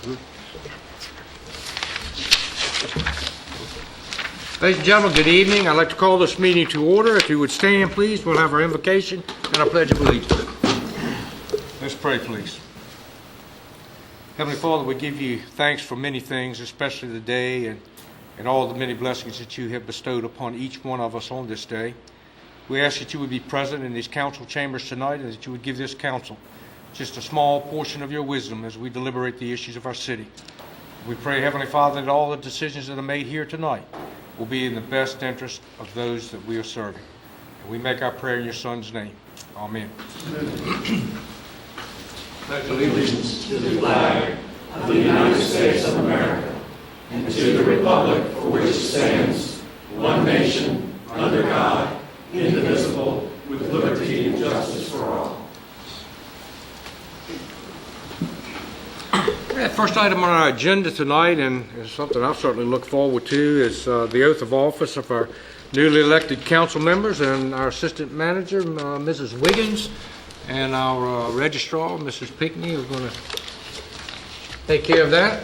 Ladies and gentlemen, good evening. I'd like to call this meeting to order. If you would stand, please, we'll have our invocation and our pledge of allegiance. Let's pray, please. Heavenly Father, we give you thanks for many things, especially the day and all the many blessings that you have bestowed upon each one of us on this day. We ask that you would be present in these council chambers tonight and that you would give this council just a small portion of your wisdom as we deliberate the issues of our city. We pray, Heavenly Father, that all the decisions that are made here tonight will be in the best interest of those that we are serving. And we make our prayer in your Son's name. Amen. Pledge allegiance to the flag of the United States of America and to the republic for which it stands, one nation, under God, indivisible, with liberty and justice for all. First item on our agenda tonight, and is something I certainly look forward to, is the oath of office of our newly elected council members and our assistant manager, Mrs. Wiggins, and our registrar, Mrs. Pinckney, are going to take care of that.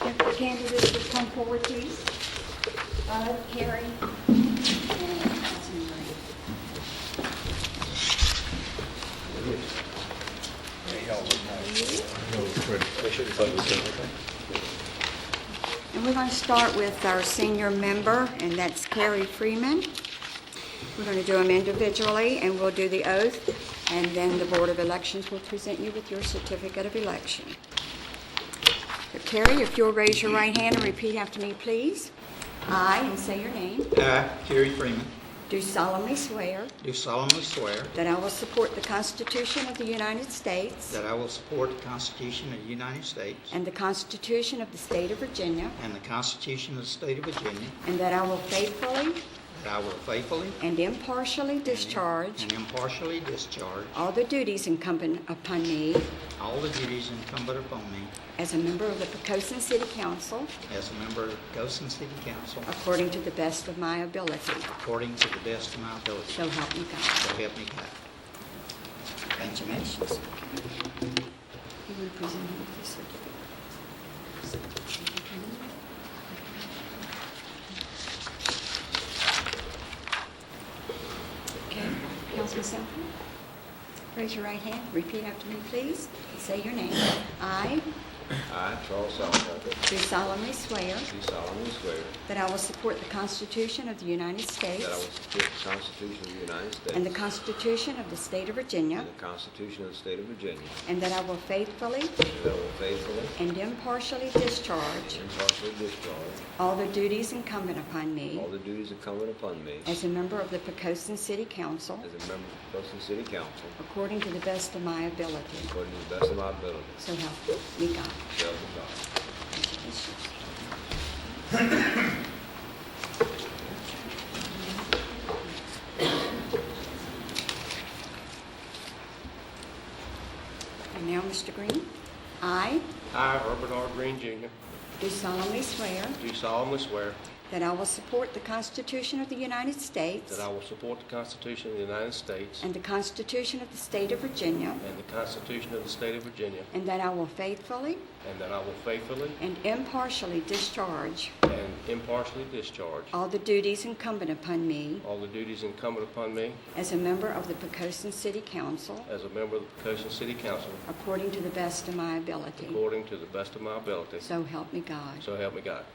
If the candidates would come forward, please. Carrie. And we're going to start with our senior member, and that's Carrie Freeman. We're going to do them individually, and we'll do the oath, and then the Board of Elections will present you with your certificate of election. So, Carrie, if you'll raise your right hand and repeat after me, please. I, and say your name, I, Carrie Freeman, do solemnly swear do solemnly swear that I will support the Constitution of the United States that I will support the Constitution of the United States and the Constitution of the State of Virginia, and the Constitution of the State of Virginia, and that I will faithfully that I will faithfully and impartially discharge and impartially discharge all the duties incumbent upon me all the duties incumbent upon me as a member of the Poquoson City Council as a member of the Poquoson City Council according to the best of my ability. according to the best of my ability. So help me God. So help me God. Congratulations. You want to present him with this certificate? Okay, Councilman Selfie, raise your right hand. Repeat after me, please. Say your name. I I, Charles Salvatore, do solemnly swear do solemnly swear that I will support the Constitution of the United States that I will support the Constitution of the United States and the Constitution of the State of Virginia, and the Constitution of the State of Virginia, and that I will faithfully and that I will faithfully and impartially discharge and impartially discharge all the duties incumbent upon me all the duties incumbent upon me as a member of the Poquoson City Council as a member of the Poquoson City Council according to the best of my ability. according to the best of my ability. So help me God. So help me God. And now, Mr. Green, I I, Herbert R. Green, Jr., do solemnly swear do solemnly swear that I will support the Constitution of the United States that I will support the Constitution of the United States and the Constitution of the State of Virginia, and the Constitution of the State of Virginia, and that I will faithfully and that I will faithfully and impartially discharge and impartially discharge all the duties incumbent upon me all the duties incumbent upon me as a member of the Poquoson City Council as a member of the Poquoson City Council according to the best of my ability. according to the best of my ability. So help me God. So help me God.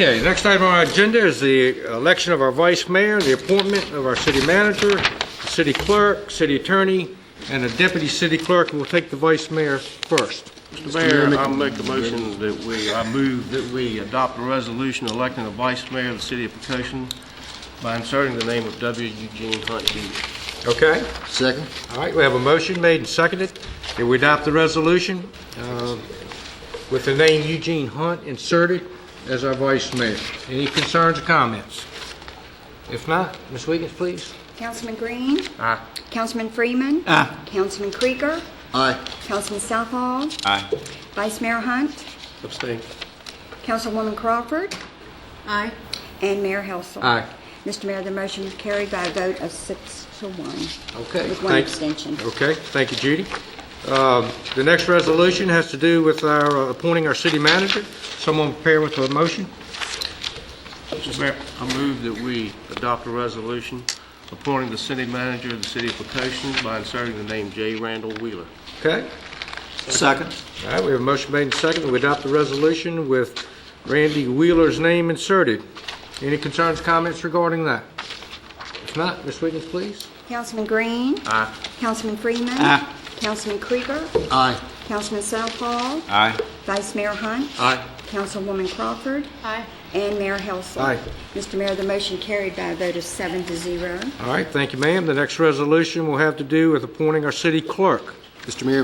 Okay, next item on our agenda is the election of our vice mayor, the appointment of our city manager, the city clerk, city attorney, and a deputy city clerk, and we'll take the vice mayor first. Mr. Mayor, I'll make the motion that I move that we adopt a resolution electing a vice mayor of the city of Poquoson by inserting the name of W. Eugene Hunt Jr. Okay? Second. All right, we have a motion made and seconded that we adopt the resolution. with the name Eugene Hunt inserted as our vice mayor. Any concerns or comments? If not, Ms. Wiggins, please. Councilman Green? Aye. Councilman Freeman? Aye. Councilman Krieger? Aye. Councilman Southall? Aye. Vice Mayor Hunt? Abstain. Councilwoman Crawford? Aye. And Mayor Helsel. Aye. Mr. Mayor, the motion is carried by a vote of 6-1, Okay. with one abstention. Okay, thank you, Judy. The next resolution has to do with our appointing our city manager. Someone prepare with a motion? Mr. Mayor, I move that we adopt a resolution appointing the city manager of the city of Poquoson by inserting the name J. Randall Wheeler. Okay. Second. All right, we have a motion made and seconded. We adopt the resolution with Randy Wheeler's name inserted. Any concerns, comments regarding that? If not, Ms. Wiggins, please. Councilman Green? Aye. Councilman Freeman? Aye. Councilman Krieger? Aye. Councilman Southall? Aye. Vice Mayor Hunt? Aye. Councilwoman Crawford? Aye. And Mayor Helsel. Aye. Mr. Mayor, the motion carried by a vote of 7-0. All right, thank you, ma'am. The next resolution will have to do with appointing our city clerk. Mr. Mayor,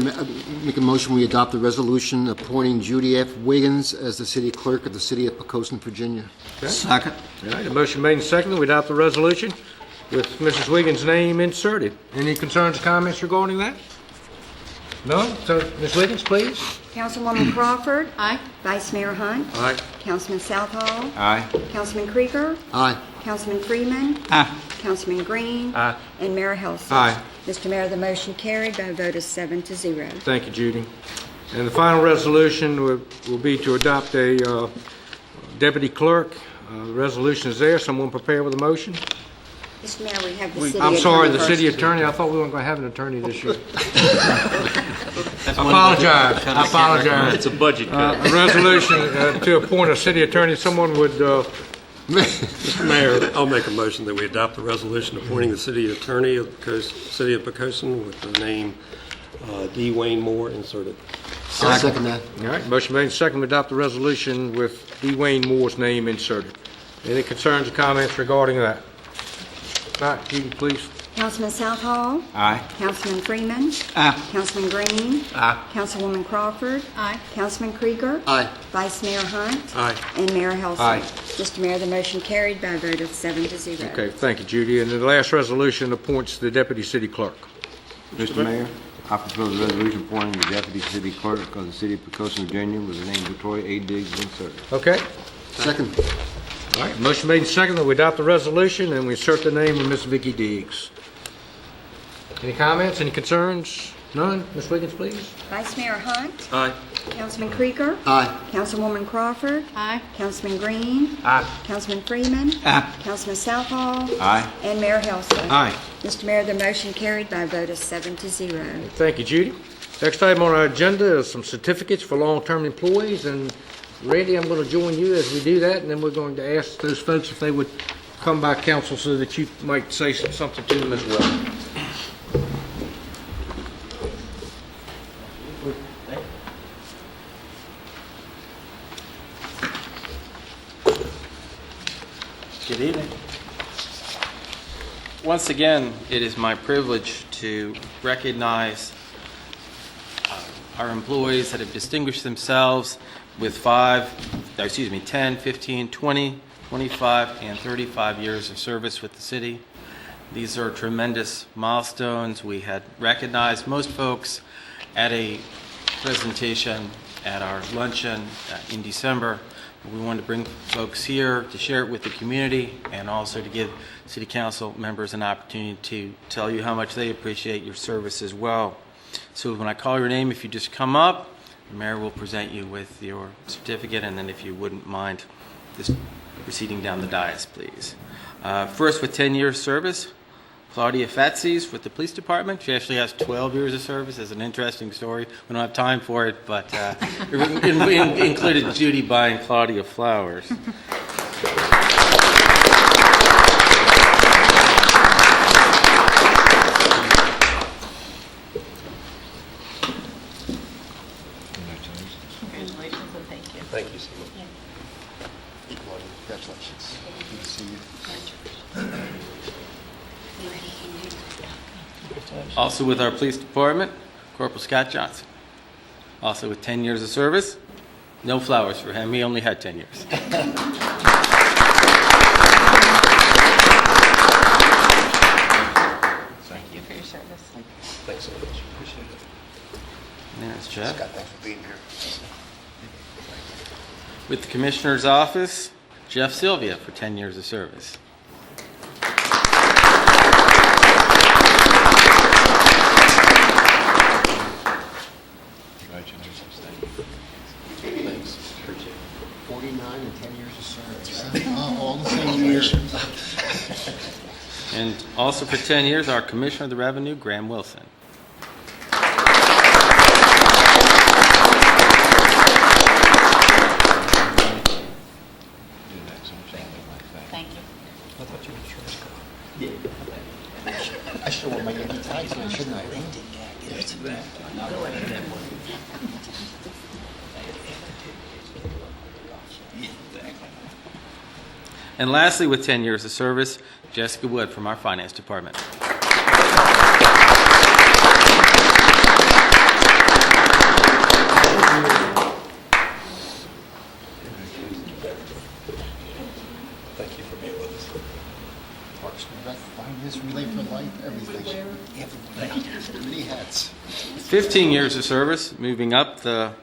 make a motion we adopt the resolution appointing Judy F. Wiggins as the city clerk of the city of Poquoson, Virginia. Second. All right, a motion made and seconded. We adopt the resolution with Mrs. Wiggins' name inserted. Any concerns or comments regarding that? No? So, Ms. Wiggins, please. Councilwoman Crawford? Aye. Vice Mayor Hunt? Aye. Councilman Southall? Aye. Councilman Krieger? Aye. Councilman Freeman? Aye. Councilman Green? Aye. And Mayor Helsel. Aye. Mr. Mayor, the motion carried by a vote of 7-0. Thank you, Judy. And the final resolution will be to adopt a deputy clerk. The resolution is there. Someone prepare with a motion? Mr. Mayor, we have the city attorney I'm sorry, the first. city attorney. I thought we weren't going to have an attorney this year. I apologize. I apologize. It's a budget cut. A resolution to appoint a city attorney. Someone would, Mr. Mayor, I'll make a motion that we adopt the resolution appointing the city attorney of the city of Poquoson with the name D. Wayne Moore inserted. I'll second that. all right, motion made and seconded to adopt the resolution with D. Wayne Moore's name inserted. Any concerns or comments regarding that? Not, Judy, please. Councilman Southall? Aye. Councilman Freeman? Aye. Councilman Green? Aye. Councilwoman Crawford? Aye. Councilman Krieger? Aye. Vice Mayor Hunt? Aye. And Mayor Helsel. Aye. Mr. Mayor, the motion carried by a vote of 7-0. Okay, thank you, Judy. And the last resolution appoints the deputy city clerk. Mr. Mayor, I propose a resolution appointing the deputy city clerk of the city of Poquoson, Virginia with the name Victoria A. Diggs inserted. Okay? Second. All right, motion made and seconded that we adopt the resolution and we insert the name of Miss Vicky Diggs. Any comments, any concerns? None? Ms. Wiggins, please. Vice Mayor Hunt? Aye. Councilman Krieger? Aye. Councilwoman Crawford? Aye. Councilman Green? Aye. Councilman Freeman? Aye. Councilman Southall? Aye. And Mayor Helsel. Aye. Mr. Mayor, the motion carried by a vote of 7-0. Thank you, Judy. Next item on our agenda is some certificates for long-term employees, and Randy, I'm going to join you as we do that, and then we're going to ask those folks if they would come by council so that you might say something to them as well. Good evening. Once again, it is my privilege to recognize our employees that have distinguished themselves with 10, 15, 20, 25, and 35 years of service with the city. These are tremendous milestones. We had recognized most folks at a presentation at our luncheon in December. We wanted to bring folks here to share it with the community and also to give City Council members an opportunity to tell you how much they appreciate your service as well. So when I call your name, if you just come up, the mayor will present you with your certificate, and then if you wouldn't mind just proceeding down the dais, please. First, with 10 years service, Claudia Fatzis with the police department. She actually has 12 years of service. It's an interesting story. We don't have time for it, but we included Judy buying Claudia flowers. Congratulations and thank you. Thank you so much. Congratulations. Good to see you. Also with our police department, Corporal Scott Johnson. Also with 10 years of service, No flowers for him. He only had 10 years. Thank you for your service. Thanks so much. Appreciate it. There's Jeff. Scott, thanks for being here. With the Commissioner's Office, Jeff Sylvia for 10 years of service. Congratulations. Thank you. Thanks. Appreciate it. 49 and 10 years of service. All the same years. And also for 10 years, our Commissioner of the Revenue, Graham Wilson. Thank you. I should wear my Yankee tie today, shouldn't I? And lastly, with 10 years of service, Jessica Wood from our Finance Department. Thank you for being with us. Parks and Rec, Finance, Relay for Life, everything. Many hats. 15 years of service, moving up the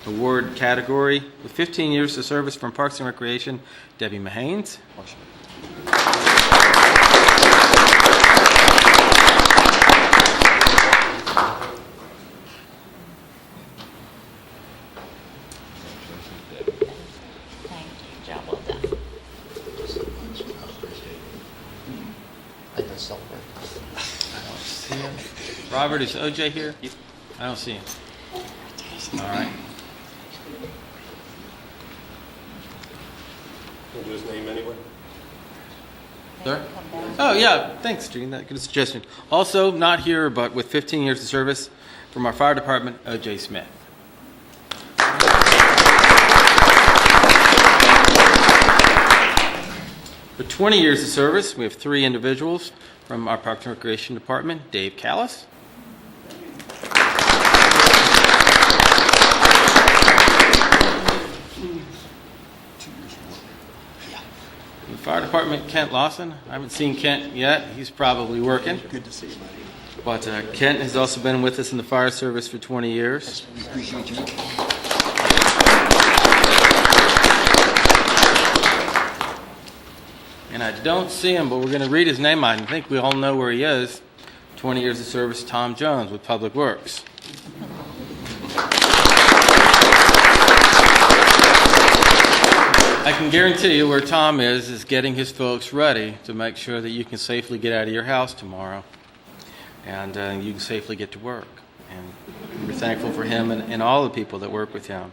award category. With 15 years of service from Parks and Recreation, Debbie Mahanes. Thank you. Job well done. I can celebrate. See him? Robert, is OJ here? I don't see him. All right. We'll do his name anyway. Sir? Oh, yeah. Thanks, Gene. That's a good suggestion. Also, not here, but with 15 years of service from our fire department, OJ Smith. For 20 years of service, we have 3 individuals from our Parks and Recreation Department. Dave Callis. The fire department, Kent Lawson. I haven't seen Kent yet. He's probably working. Good to see you, buddy. But Kent has also been with us in the fire service for 20 years. We appreciate you. And I don't see him, but we're going to read his name. I think we all know where he is. 20 years of service, Tom Jones with Public Works. I can guarantee you where Tom is getting his folks ready to make sure that you can safely get out of your house tomorrow and you can safely get to work. And we're thankful for him and all the people that work with him.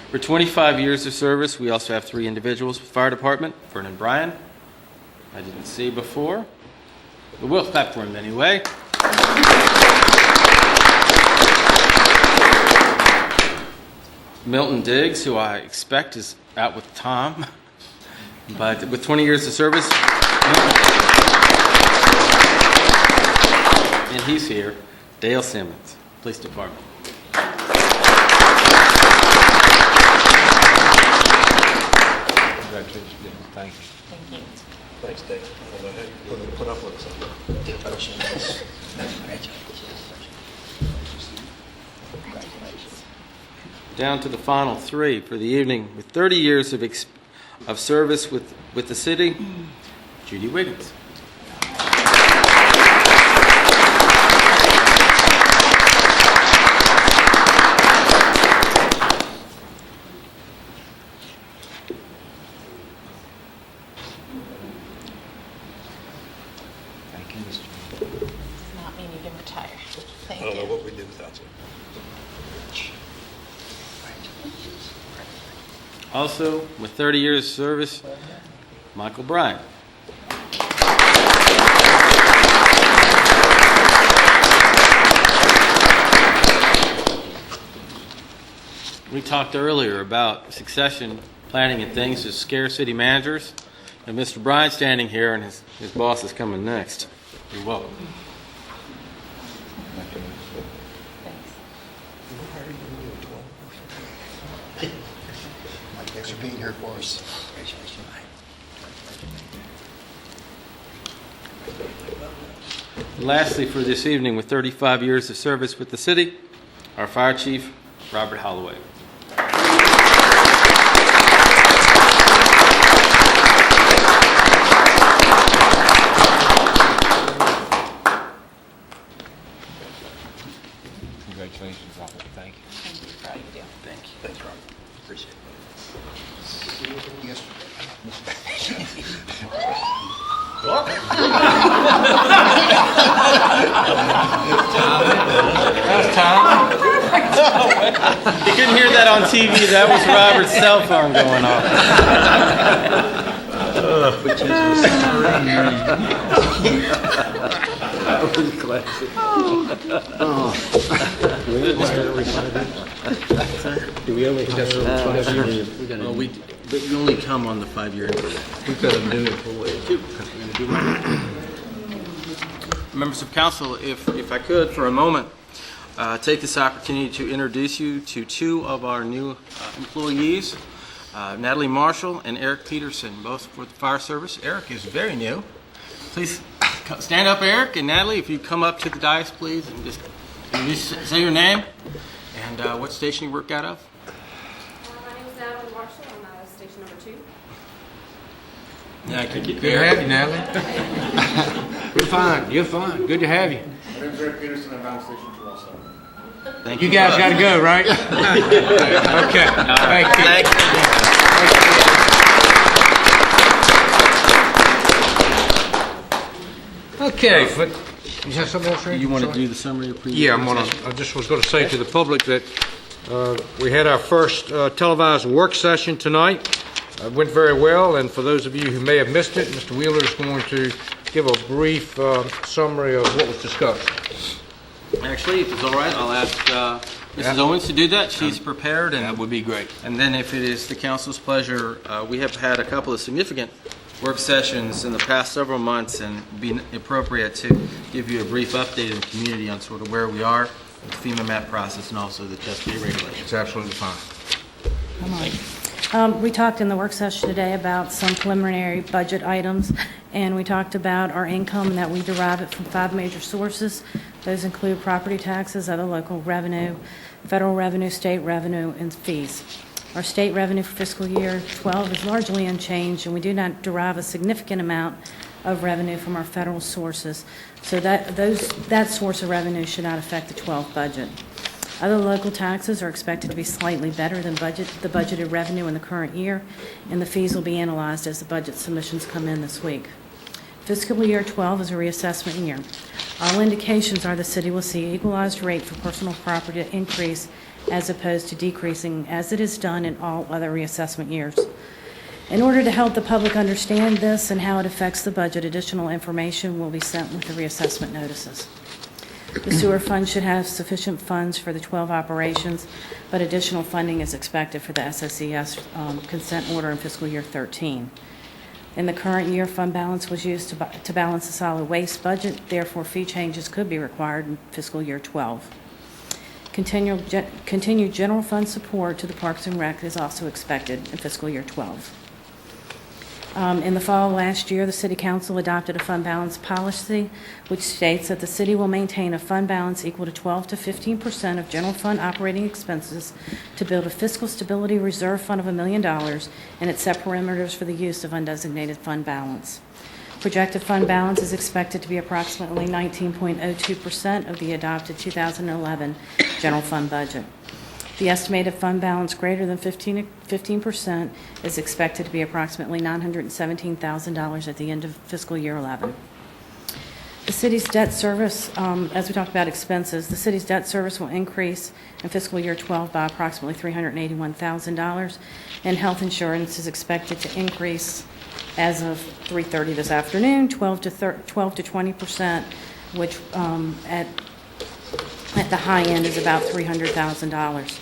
For 25 years of service, we also have 3 individuals. Fire Department, Vernon Bryan, I didn't see before, but we'll clap for him anyway. Milton Diggs, who I expect is out with Tom, but with 20 years of service, and he's here. Dale Simmons, Police Department. Congratulations, Dave. Thank you. Thank you. Thanks, Dave. I don't know how you put up with something. Down to the final 3 for the evening. With 30 years of service with the city, Judy Wiggins. Thank you, Mr. Does not mean you can retire. Thank I don't know you. what we'd do without you. Also, with 30 years of service, Michael Bryant. We talked earlier about succession planning and things to scare city managers. And Mr. Bryant standing here and his boss is coming next. You're welcome. Thanks. Thanks for being here for us. Lastly, for this evening, with 35 years of service with the city, our Fire Chief, Robert Holloway. Congratulations, Robert. Thank you. Thank you for all you do. Thank you. Thanks, Robert. Appreciate it. Yesterday. You couldn't hear that on TV. That was Robert's cell phone going off. Do we only have Well, we only come on the 5-year interval. We've got a new employee. Members of council, if I could, for a moment, take this opportunity to introduce you to two of our new employees, Natalie Marshall and Eric Peterson, both for the fire service. Eric is very new. Please stand up, Eric, and Natalie, if you come up to the dais, please, and just say your name and what station you work out of. My name is Natalie Marshall. I'm out of station number 2. Thank you. Good to have you, Natalie. You're fine. You're fine. Good to have you. My name is Eric Peterson. I'm out of station 2 also. Thank You guys got to go, right? Okay. Thank you. Thank you. Okay. You have something else, Rick? You want to do the summary of previous? Yeah, I just was going to say to the public that we had our first televised work session tonight. It went very well, and for those of you who may have missed it, Mr. Wheeler is going to give a brief summary of what was discussed. Actually, if it's all right, I'll ask Mrs. Owens to do that. She's prepared, and That would be great. And then if it is the council's pleasure, we have had a couple of significant work sessions in the past several months, and it'd be appropriate to give you a brief update in the community on sort of where we are with the FEMA map process and also the test pay regulations. It's absolutely fine. We talked in the work session today about some preliminary budget items, and we talked about our income and that we derive it from 5 major sources. Those include property taxes, other local revenue, federal revenue, state revenue, and fees. Our state revenue for fiscal year 12 is largely unchanged, and we do not derive a significant amount of revenue from our federal sources. So that source of revenue should not affect the 12 budget. Other local taxes are expected to be slightly better than the budgeted revenue in the current year, and the fees will be analyzed as the budget submissions come in this week. Fiscal year 12 is a reassessment year. All indications are the city will see equalized rate for personal property increase as opposed to decreasing, as it is done in all other reassessment years. In order to help the public understand this and how it affects the budget, additional information will be sent with the reassessment notices. The sewer fund should have sufficient funds for the 12 operations, but additional funding is expected for the SSES consent order in fiscal year 13. In the current year, fund balance was used to balance the solid waste budget. Therefore, fee changes could be required in fiscal year 12. Continued general fund support to the Parks and Rec is also expected in fiscal year 12. In the fall of last year, the City Council adopted a fund balance policy which states that the city will maintain a fund balance equal to 12 to 15% of general fund operating expenses to build a fiscal stability reserve fund of $1 million, and it set parameters for the use of undesignated fund balance. Projected fund balance is expected to be approximately 19.02% of the adopted 2011 general fund budget. The estimated fund balance greater than 15% is expected to be approximately $917,000 at the end of fiscal year 11. The city's debt service, as we talked about expenses, the city's debt service will increase in fiscal year 12 by approximately $381,000, and health insurance is expected to increase as of 3:30 this afternoon, 12 to 20%, which at the high end is about $300,000.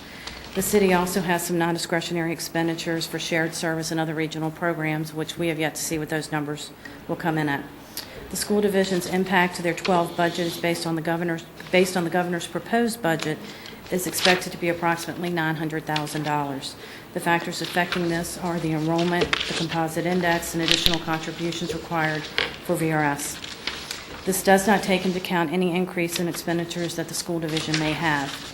The city also has some non-discretionary expenditures for shared service and other regional programs, which we have yet to see what those numbers will come in at. The school division's impact to their 12 budget is based on the governor's proposed budget is expected to be approximately $900,000. The factors affecting this are the enrollment, the composite index, and additional contributions required for VRS. This does not take into account any increase in expenditures that the school division may have.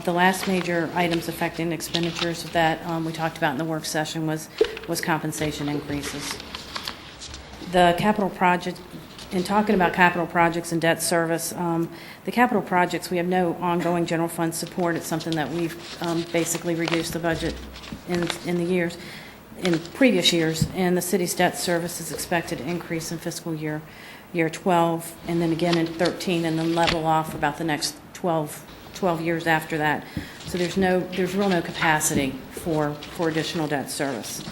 The last major items affecting expenditures that we talked about in the work session was compensation increases. The capital project, in talking about capital projects and debt service, the capital projects, we have no ongoing general fund support. It's something that we've basically reduced the budget in previous years, and the city's debt service is expected to increase in fiscal year 12, and then again in 13, and then level off about the next 12 years after that. So there's real no capacity for additional debt service.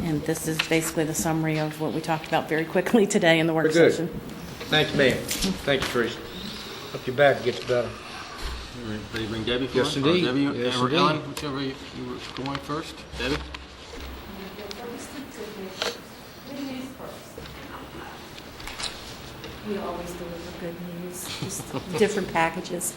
And this is basically the summary of what we talked about very quickly today in the work Very good. session. Thank you, ma'am. Thank you, Teresa. Hope your back gets better. Ready to bring Debbie forward? Yes, indeed. Or Debbie, Yes, or indeed. Ellen, whichever you were going first. Debbie? We always deliver good news, just different packages.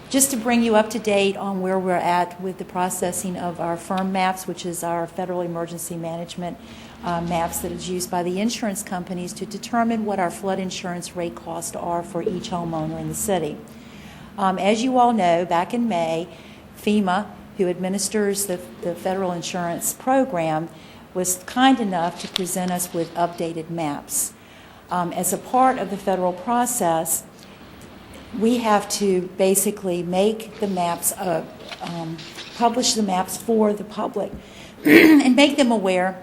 Just to bring you up to date on where we're at with the processing of our firm maps, which is our federal emergency management maps that is used by the insurance companies to determine what our flood insurance rate costs are for each homeowner in the city. As you all know, back in May, FEMA, who administers the federal insurance program, was kind enough to present us with updated maps. As a part of the federal process, we have to basically make the maps, publish the maps for the public and make them aware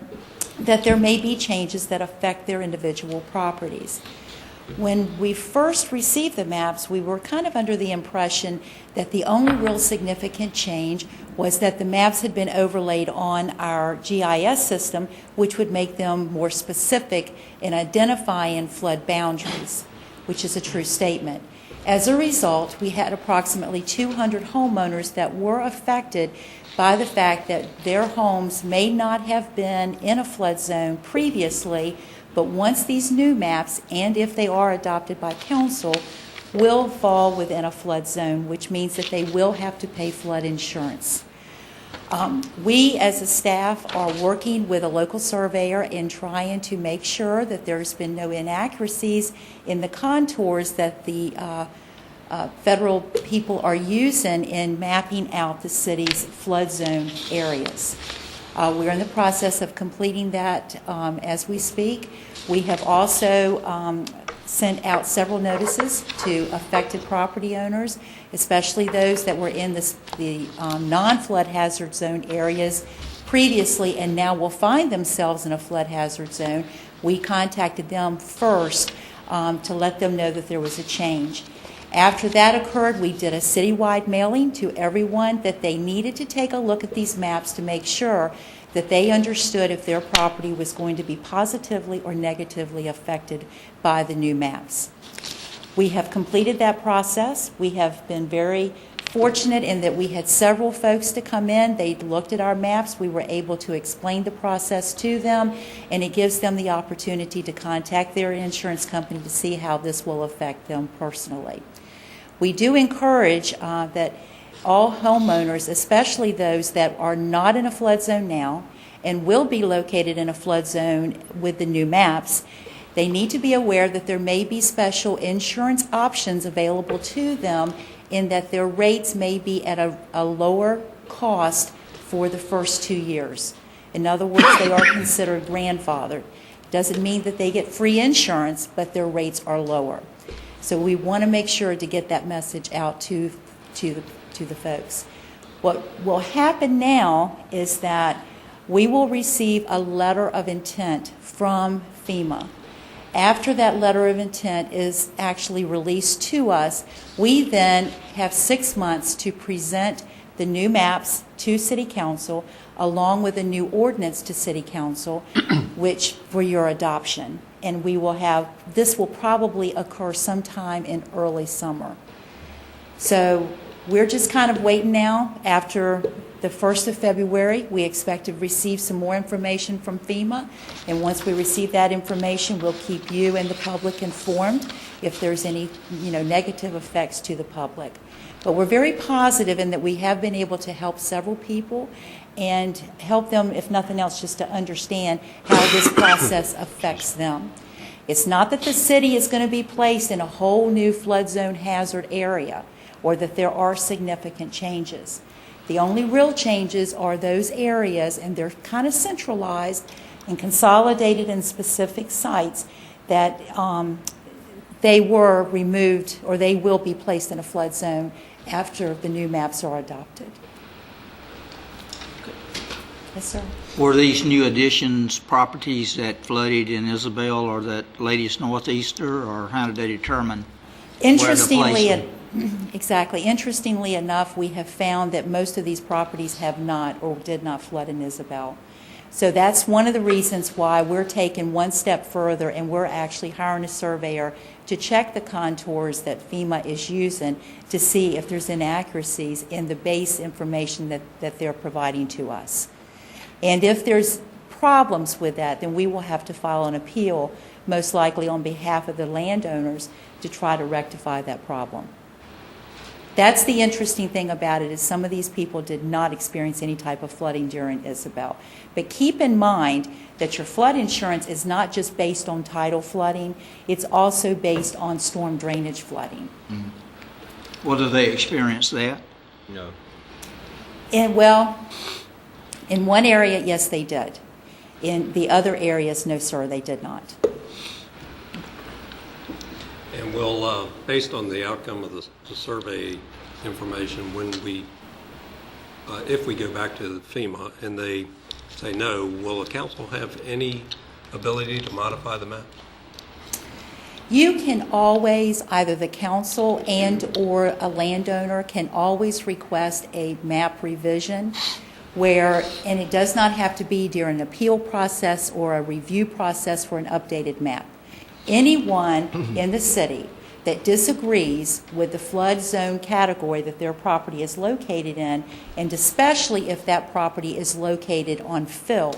that there may be changes that affect their individual properties. When we first received the maps, we were kind of under the impression that the only real significant change was that the maps had been overlaid on our GIS system, which would make them more specific in identifying flood boundaries, which is a true statement. As a result, we had approximately 200 homeowners that were affected by the fact that their homes may not have been in a flood zone previously, but once these new maps, and if they are adopted by council, will fall within a flood zone, which means that they will have to pay flood insurance. We as a staff are working with a local surveyor in trying to make sure that there's been no inaccuracies in the contours that the federal people are using in mapping out the city's flood zone areas. We're in the process of completing that as we speak. We have also sent out several notices to affected property owners, especially those that were in the non-flood hazard zone areas previously and now will find themselves in a flood hazard zone. We contacted them first to let them know that there was a change. After that occurred, we did a citywide mailing to everyone that they needed to take a look at these maps to make sure that they understood if their property was going to be positively or negatively affected by the new maps. We have completed that process. We have been very fortunate in that we had several folks to come in. They looked at our maps. We were able to explain the process to them, and it gives them the opportunity to contact their insurance company to see how this will affect them personally. We do encourage that all homeowners, especially those that are not in a flood zone now and will be located in a flood zone with the new maps, they need to be aware that there may be special insurance options available to them in that their rates may be at a lower cost for the first 2 years. In other words, they are considered grandfathered. Doesn't mean that they get free insurance, but their rates are lower. So we want to make sure to get that message out to the folks. What will happen now is that we will receive a letter of intent from FEMA. After that letter of intent is actually released to us, we then have 6 months to present the new maps to City Council along with a new ordinance to City Council, which for your adoption. And this will probably occur sometime in early summer. So we're just kind of waiting now after the 1st of February, we expect to receive some more information from FEMA, and once we receive that information, we'll keep you and the public informed if there's any, negative effects to the public. But we're very positive in that we have been able to help several people and help them, if nothing else, just to understand how this process affects them. It's not that the city is going to be placed in a whole new flood zone hazard area or that there are significant changes. The only real changes are those areas, and they're kind of centralized and consolidated in specific sites that they were removed or they will be placed in a flood zone after the new maps are adopted. Yes, sir. Were these new additions properties that flooded in Isabel or that latest northeaster, or how did they determine where to place them? Exactly. Interestingly enough, we have found that most of these properties have not or did not flood in Isabel. So that's one of the reasons why we're taking one step further, and we're actually hiring a surveyor to check the contours that FEMA is using to see if there's inaccuracies in the base information that they're providing to us. And if there's problems with that, then we will have to file an appeal, most likely on behalf of the landowners, to try to rectify that problem. That's the interesting thing about it, is some of these people did not experience any type of flooding during Isabel. But keep in mind that your flood insurance is not just based on tidal flooding, it's also based on storm drainage flooding. Mm-hmm. Well, do they experience that? No. In one area, yes, they did. In the other areas, no, sir, they did not. And we'll, based on the outcome of the survey information, if we go back to FEMA and they say no, will the council have any ability to modify the map? You can always, either the council and or a landowner can always request a map revision and it does not have to be during an appeal process or a review process for an updated map. Anyone in the city that disagrees with the flood zone category that their property is located in, and especially if that property is located on fill,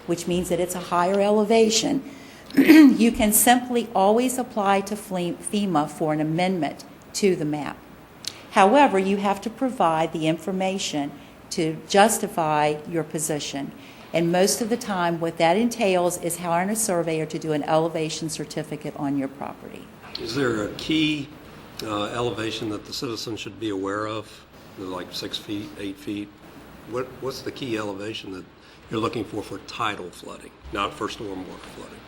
which means that it's a higher elevation, you can simply always apply to FEMA for an amendment to the map. However, you have to provide the information to justify your position. And most of the time, what that entails is hiring a surveyor to do an elevation certificate on your property. Is there a key elevation that the citizen should be aware of, like 6 feet, 8 feet? What's the key elevation that you're looking for tidal flooding, not for stormwater flooding?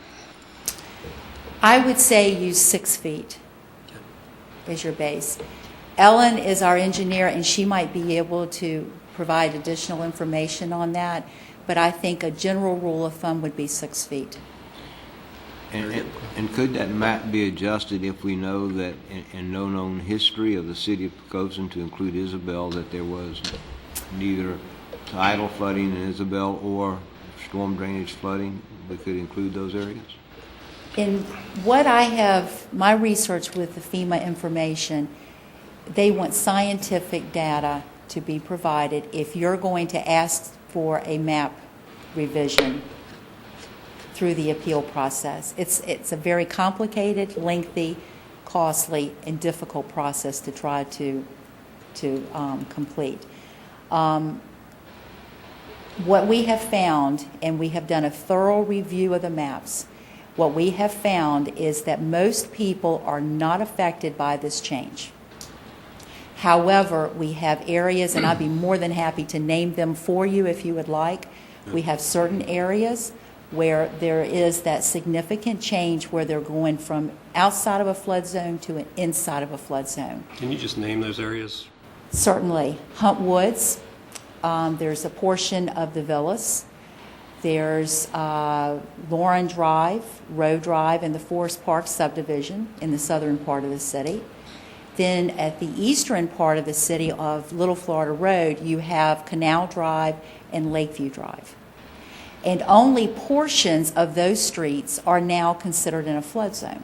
I would say use 6 feet as your base. Ellen is our engineer, and she might be able to provide additional information on that, but I think a general rule of thumb would be 6 feet. And could that map be adjusted if we know that in no known history of the city of Poquoson, to include Isabel, that there was neither tidal flooding in Isabel or storm drainage flooding? We could include those areas? In what I have, my research with the FEMA information, they want scientific data to be provided if you're going to ask for a map revision through the appeal process. It's a very complicated, lengthy, costly, and difficult process to try to complete. What we have found, and we have done a thorough review of the maps, what we have found is that most people are not affected by this change. However, we have areas, and I'd be more than happy to name them for you if you would like. We have certain areas where there is that significant change where they're going from outside of a flood zone to an inside of a flood zone. Can you just name those areas? Certainly. Hunt Woods, there's a portion of the Villas, there's Lauren Drive, Rowe Drive, and the Forest Park subdivision in the southern part of the city. Then at the eastern part of the city of Little Florida Road, you have Canal Drive and Lakeview Drive. And only portions of those streets are now considered in a flood zone.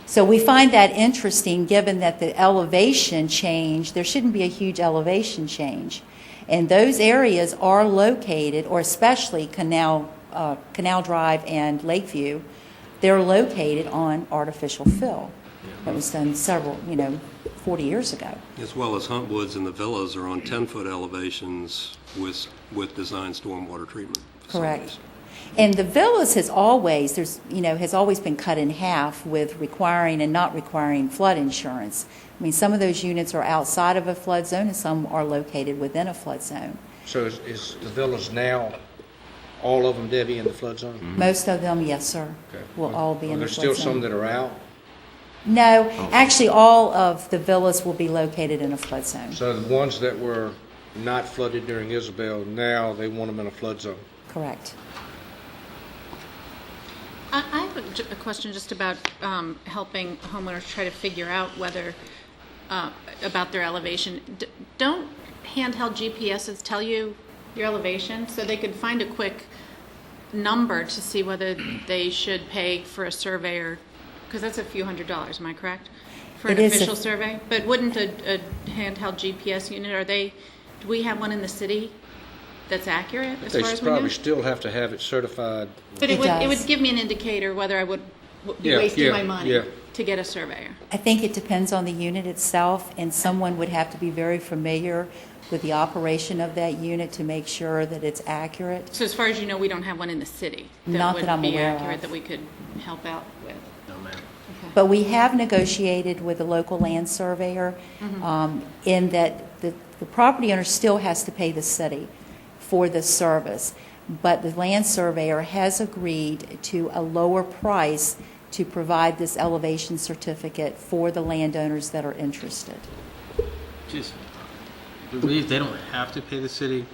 So we find that interesting, given that the elevation change, there shouldn't be a huge elevation change. And those areas are located, or especially Canal Drive and Lakeview, they're located on artificial fill. That was done 40 years ago. As well as Huntwoods and the villas are on 10-foot elevations with designed stormwater treatment facilities. Correct. And the villas has always been cut in half with requiring and not requiring flood insurance. I mean, some of those units are outside of a flood zone and some are located within a flood zone. So is the villas now, all of them, Debbie, in the flood zone? Most of them, yes, sir, Okay. will all be in the There's flood zone. still some that are out? No, actually, all of the villas will be located in a flood zone. So the ones that were not flooded during Isabel, now they want them in a flood zone? Correct. I have a question just about helping homeowners try to figure out whether, about their elevation. Don't handheld GPSs tell you your elevation? So they could find a quick number to see whether they should pay for a surveyor, because that's a few $100s, am I correct? For an official survey? But wouldn't a handheld GPS unit, do we have one in the city that's accurate as They far as we probably know? still have to have it certified. But it would give me an indicator whether I would be wasting my money to get a surveyor. I think it depends on the unit itself, and someone would have to be very familiar with the operation of that unit to make sure that it's accurate. So as far as you know, we don't have one in the city Not that I'm would be aware accurate of. that we could help out with? No, ma'am. But we have negotiated with the local land surveyor in that the property owner still has to pay the city for the service, but the land surveyor has agreed to a lower price to provide this elevation certificate for the landowners that are interested. Just believe they don't have to pay the city.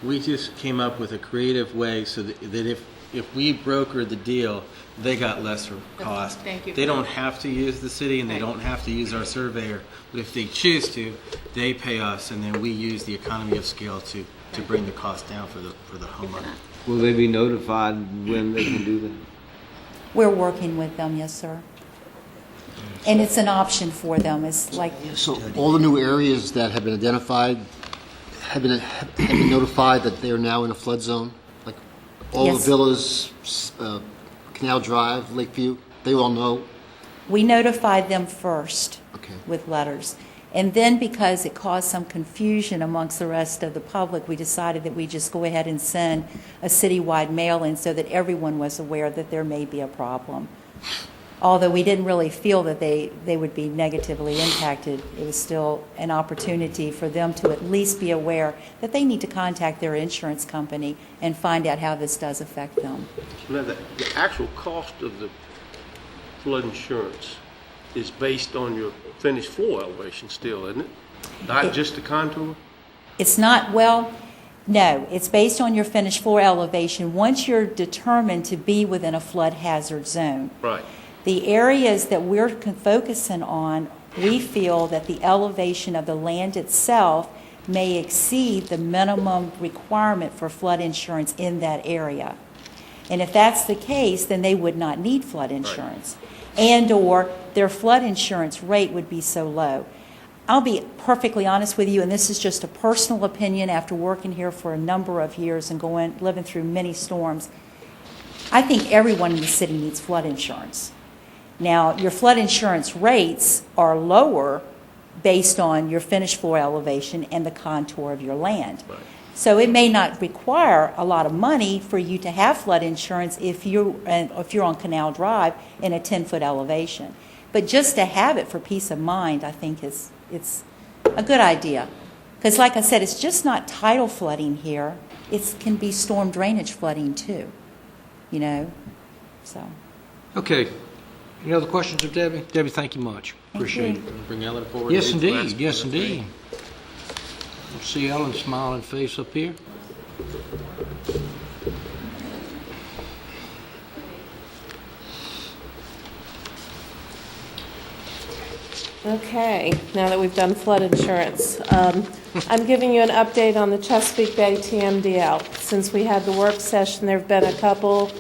We just came up with a creative way so that if we broker the deal, they got lesser cost. Thank you. They don't have to use the city and they don't have to use our surveyor. But if they choose to, they pay us, and then we use the economy of scale to bring the cost down for the homeowner. Will they be notified when they can do that? We're working with them, yes, sir. And it's an option for them. It's like, So all the new areas that have been identified have been notified that they're now in a flood zone? Like all Yes. the villas, Canal Drive, Lakeview, they all know? we notified them first Okay. with letters. And then because it caused some confusion amongst the rest of the public, we decided that we just go ahead and send a citywide mail-in so that everyone was aware that there may be a problem. Although we didn't really feel that they would be negatively impacted, it was still an opportunity for them to at least be aware that they need to contact their insurance company and find out how this does affect them. Now, the actual cost of the flood insurance is based on your finished floor elevation still, isn't it? Not just the contour? It's not, well, no, it's based on your finished floor elevation once you're determined to be within a flood hazard zone. Right. The areas that we're focusing on, we feel that the elevation of the land itself may exceed the minimum requirement for flood insurance in that area. And if that's the case, then they would not need flood insurance. And/or their flood insurance rate would be so low. I'll be perfectly honest with you, and this is just a personal opinion after working here for a number of years and living through many storms. I think everyone in the city needs flood insurance. Now, your flood insurance rates are lower based on your finished floor elevation and the contour of your land. Right. So it may not require a lot of money for you to have flood insurance if you're on Canal Drive in a 10-foot elevation. But just to have it for peace of mind, I think it's a good idea. Because like I said, it's just not tidal flooding here. It can be storm drainage flooding too, so. Okay. Any other questions of Debbie? Debbie, thank you much. Appreciate it. Bring Ellen forward. Yes, Please. indeed. Yes, indeed. Let's see Ellen's smiling face up here. Okay, now that we've done flood insurance, I'm giving you an update on the Chesapeake Bay TMDL. Since we had the work session, there have been a couple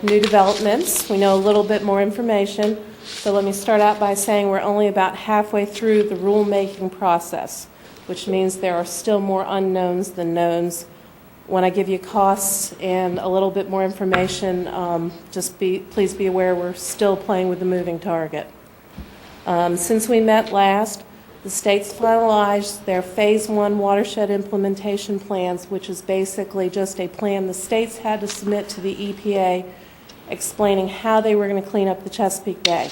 new developments. We know a little bit more information. So let me start out by saying we're only about halfway through the rulemaking process. which means there are still more unknowns than knowns. When I give you costs and a little bit more information, please be aware we're still playing with the moving target. Since we met last, the states finalized their Phase 1 watershed implementation plans, which is basically just a plan the states had to submit to the EPA explaining how they were going to clean up the Chesapeake Bay.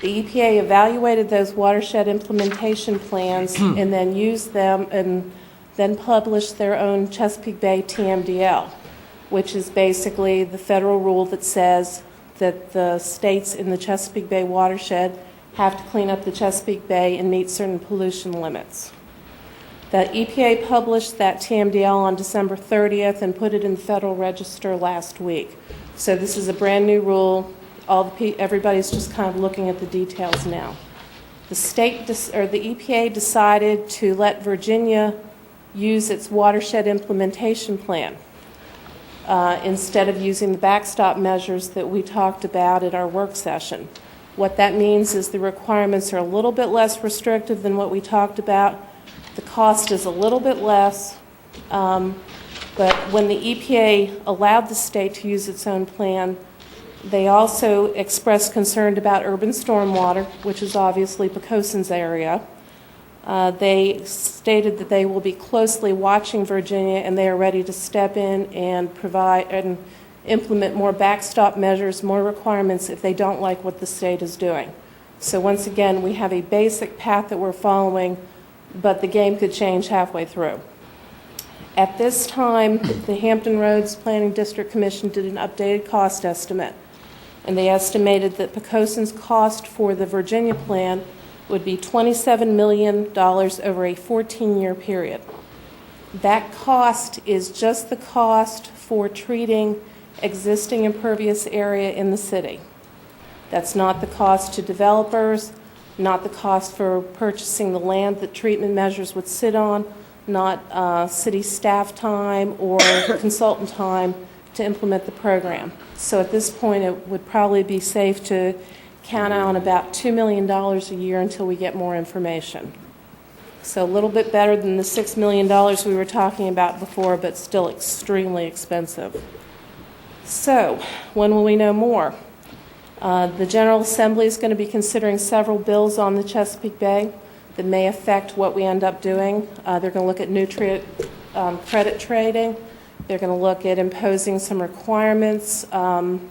The EPA evaluated those watershed implementation plans and then used them and then published their own Chesapeake Bay TMDL, which is basically the federal rule that says that the states in the Chesapeake Bay watershed have to clean up the Chesapeake Bay and meet certain pollution limits. The EPA published that TMDL on December 30th and put it in the Federal Register last week. So this is a brand new rule. Everybody's just kind of looking at the details now. The EPA decided to let Virginia use its watershed implementation plan instead of using the backstop measures that we talked about at our work session. What that means is the requirements are a little bit less restrictive than what we talked about. The cost is a little bit less, but when the EPA allowed the state to use its own plan, they also expressed concern about urban stormwater, which is obviously Poquoson's area. They stated that they will be closely watching Virginia and they are ready to step in and provide and implement more backstop measures, more requirements if they don't like what the state is doing. So once again, we have a basic path that we're following, but the game could change halfway through. At this time, the Hampton Roads Planning District Commission did an updated cost estimate, and they estimated that Poquoson's cost for the Virginia plan would be $27 million over a 14-year period. That cost is just the cost for treating existing impervious area in the city. That's not the cost to developers, not the cost for purchasing the land that treatment measures would sit on, not city staff time or consultant time to implement the program. So at this point, it would probably be safe to count on about $2 million a year until we get more information. So a little bit better than the $6 million we were talking about before, but still extremely expensive. So, when will we know more? The General Assembly is going to be considering several bills on the Chesapeake Bay that may affect what we end up doing. They're going to look at nutrient credit trading. They're going to look at imposing some requirements on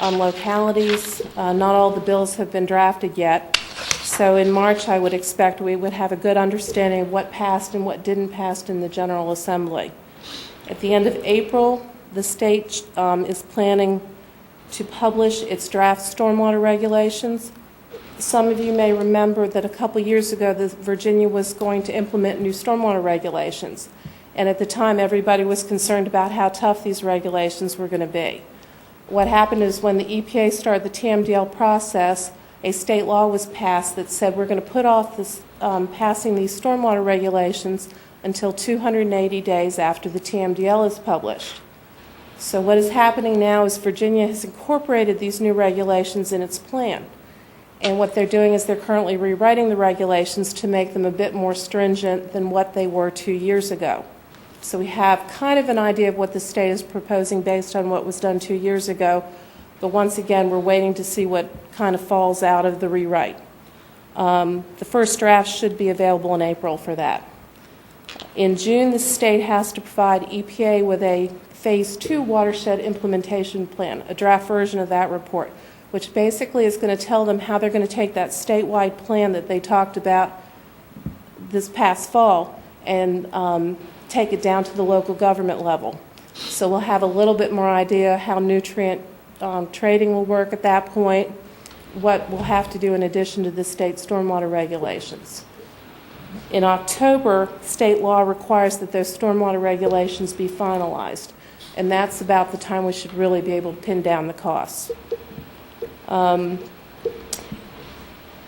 localities. Not all the bills have been drafted yet. So in March, I would expect we would have a good understanding of what passed and what didn't pass in the General Assembly. At the end of April, the state is planning to publish its draft stormwater regulations. Some of you may remember that a couple years ago, Virginia was going to implement new stormwater regulations. And at the time, everybody was concerned about how tough these regulations were going to be. What happened is when the EPA started the TMDL process, a state law was passed that said we're going to put off this, passing these stormwater regulations until 280 days after the TMDL is published. So what is happening now is Virginia has incorporated these new regulations in its plan. And what they're doing is they're currently rewriting the regulations to make them a bit more stringent than what they were 2 years ago. So we have kind of an idea of what the state is proposing based on what was done 2 years ago. But once again, we're waiting to see what kind of falls out of the rewrite. The first draft should be available in April for that. In June, the state has to provide EPA with a Phase 2 watershed implementation plan, a draft version of that report, which basically is going to tell them how they're going to take that statewide plan that they talked about this past fall and take it down to the local government level. So we'll have a little bit more idea how nutrient trading will work at that point, what we'll have to do in addition to the state stormwater regulations. In October, state law requires that those stormwater regulations be finalized, and that's about the time we should really be able to pin down the costs.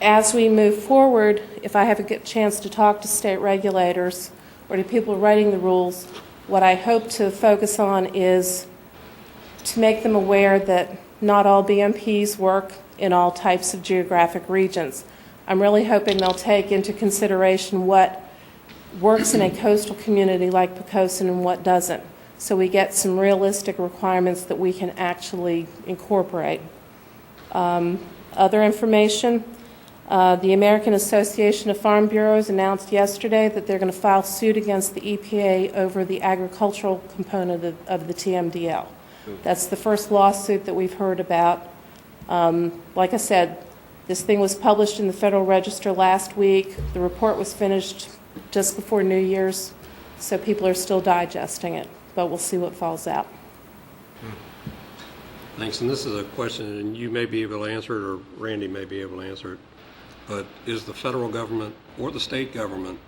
As we move forward, if I have a good chance to talk to state regulators or to people writing the rules, what I hope to focus on is to make them aware that not all BMPs work in all types of geographic regions. I'm really hoping they'll take into consideration what works in a coastal community like Poquoson and what doesn't. So we get some realistic requirements that we can actually incorporate. Other information, the American Association of Farm Bureaus announced yesterday that they're going to file suit against the EPA over the agricultural component of the TMDL. That's the first lawsuit that we've heard about. Like I said, this thing was published in the Federal Register last week. The report was finished just before New Year's, so people are still digesting it, but we'll see what falls out. Thanks, and this is a question, and you may be able to answer it, or Randy may be able to answer it, but is the federal government or the state government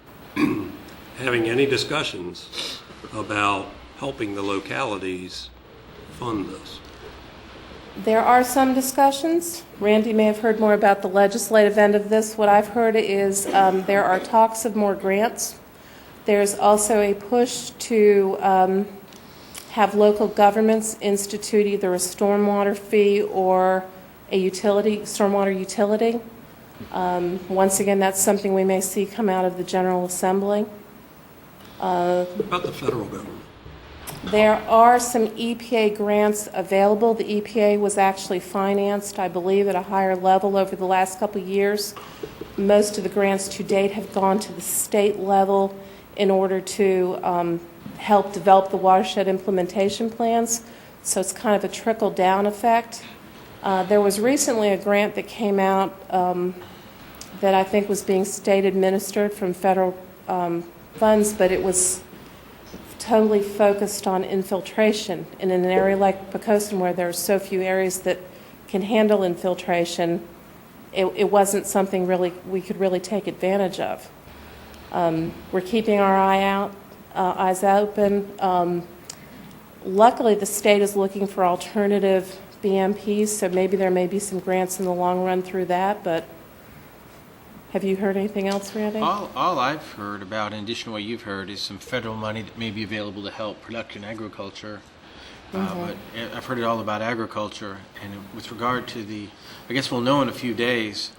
having any discussions about helping the localities fund this? There are some discussions. Randy may have heard more about the legislative end of this. What I've heard is there are talks of more grants. There's also a push to have local governments institute either a stormwater fee or a stormwater utility. Once again, that's something we may see come out of the General Assembly. What about the federal government? There are some EPA grants available. The EPA was actually financed, I believe, at a higher level over the last couple of years. Most of the grants to date have gone to the state level in order to help develop the watershed implementation plans. So it's kind of a trickle-down effect. There was recently a grant that came out that I think was being state administered from federal funds, but it was totally focused on infiltration. And in an area like Poquoson, where there are so few areas that can handle infiltration, it wasn't something really we could really take advantage of. We're keeping our eyes open. Luckily, the state is looking for alternative BMPs, so maybe there may be some grants in the long run through that, but have you heard anything else, Randy? All I've heard about, in addition to what you've heard, is some federal money that may be available to help production agriculture. But I've heard it all about agriculture, and with regard to I guess we'll know in a few days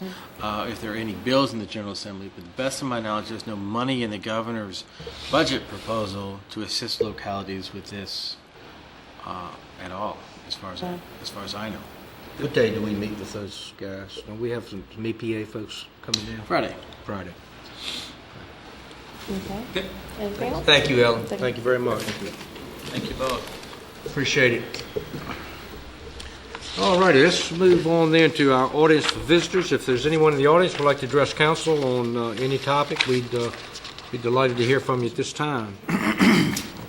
if there are any bills in the General Assembly, but to the best of my knowledge, there's no money in the governor's budget proposal to assist localities with this at all, as far as I know. What day do we meet with those guys? Don't we have some EPA folks coming in? Friday. Friday. Okay. Anything else? Thank you, Ellen. Thank you very much. Thank you both. Appreciate it. All righty, let's move on then to our audience for visitors. If there's anyone in the audience who would like to address council on any topic, we'd be delighted to hear from you at this time.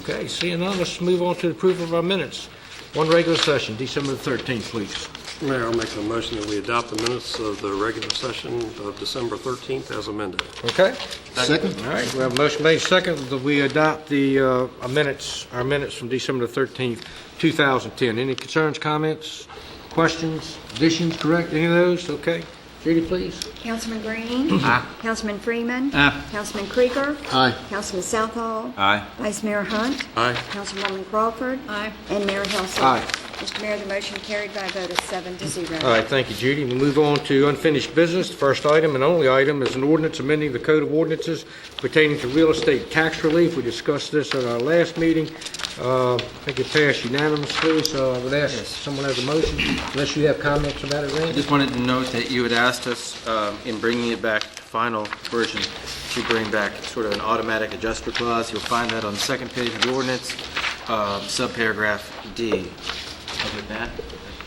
Okay, seeing none, let's move on to the approval of our minutes. One regular session, December the 13th, please. Mayor, I'll make a motion that we adopt the minutes of the regular session of December 13th as amended. Okay. Second? All right, we have a motion made second that we adopt the our minutes from December the 13th, 2010. Any concerns, comments, questions, additions, correct, any of those? Okay. Judy, please. Councilman Green? Aye. Councilman Freeman? Aye. Councilman Krieger? Aye. Councilman Southall? Aye. Vice Mayor Hunt? Aye. Councilwoman Crawford? Aye. And Mayor Helsing? Aye. Mr. Mayor, the motion carried by a vote of 7-0. All right, thank you, Judy. We'll move on to unfinished business. The first item and only item is an ordinance amending the Code of Ordinances pertaining to real estate tax relief. We discussed this at our last meeting. I think it passed unanimously, so I would ask if someone has a motion, unless you have comments about it, I Randy? just wanted to note that you had asked us in bringing it back to final version to bring back sort of an automatic adjuster clause. You'll find that on the second page of the ordinance, subparagraph D. Other than that,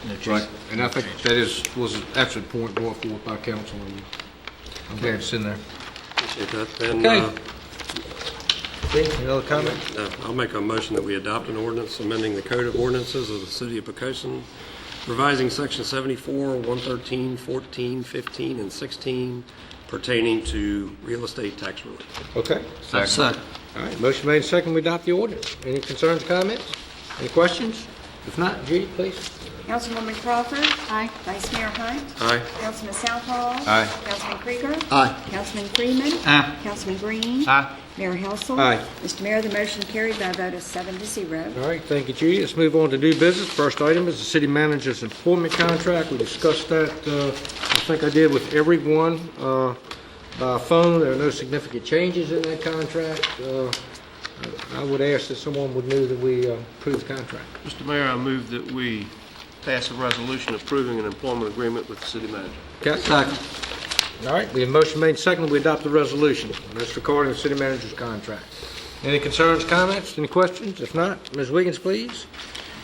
no change. Right, and I think that was an excellent point brought forth by council. I'm glad it's in there. Appreciate that. Then, Okay. Any other comment? I'll make a motion that we adopt an ordinance amending the Code of Ordinances of the City of Poquoson, revising Section 74, 113, 14, 15, and 16 pertaining to real estate tax relief. Okay. Second. All right, motion made second, we adopt the ordinance. Any concerns, comments? Any questions? If not, Judy, please. Councilwoman Crawford? Aye. Vice Mayor Hunt? Aye. Councilman Southall? Aye. Councilman Krieger? Aye. Councilman Freeman? Aye. Councilman Green? Aye. Mayor Helsel? Aye. Mr. Mayor, the motion carried by a vote of 7-0. All right, thank you, Judy. Let's move on to new business. First item is the city manager's employment contract. We discussed that, I think I did with everyone by phone. There are no significant changes in that contract. I would ask that someone would move that we approve the contract. Mr. Mayor, I move that we pass a resolution approving an employment agreement with the city manager. Okay? Second. All right, we have motion made second, we adopt the resolution. That's recording the city manager's contract. Any concerns, comments, any questions? If not, Ms. Wiggins, please.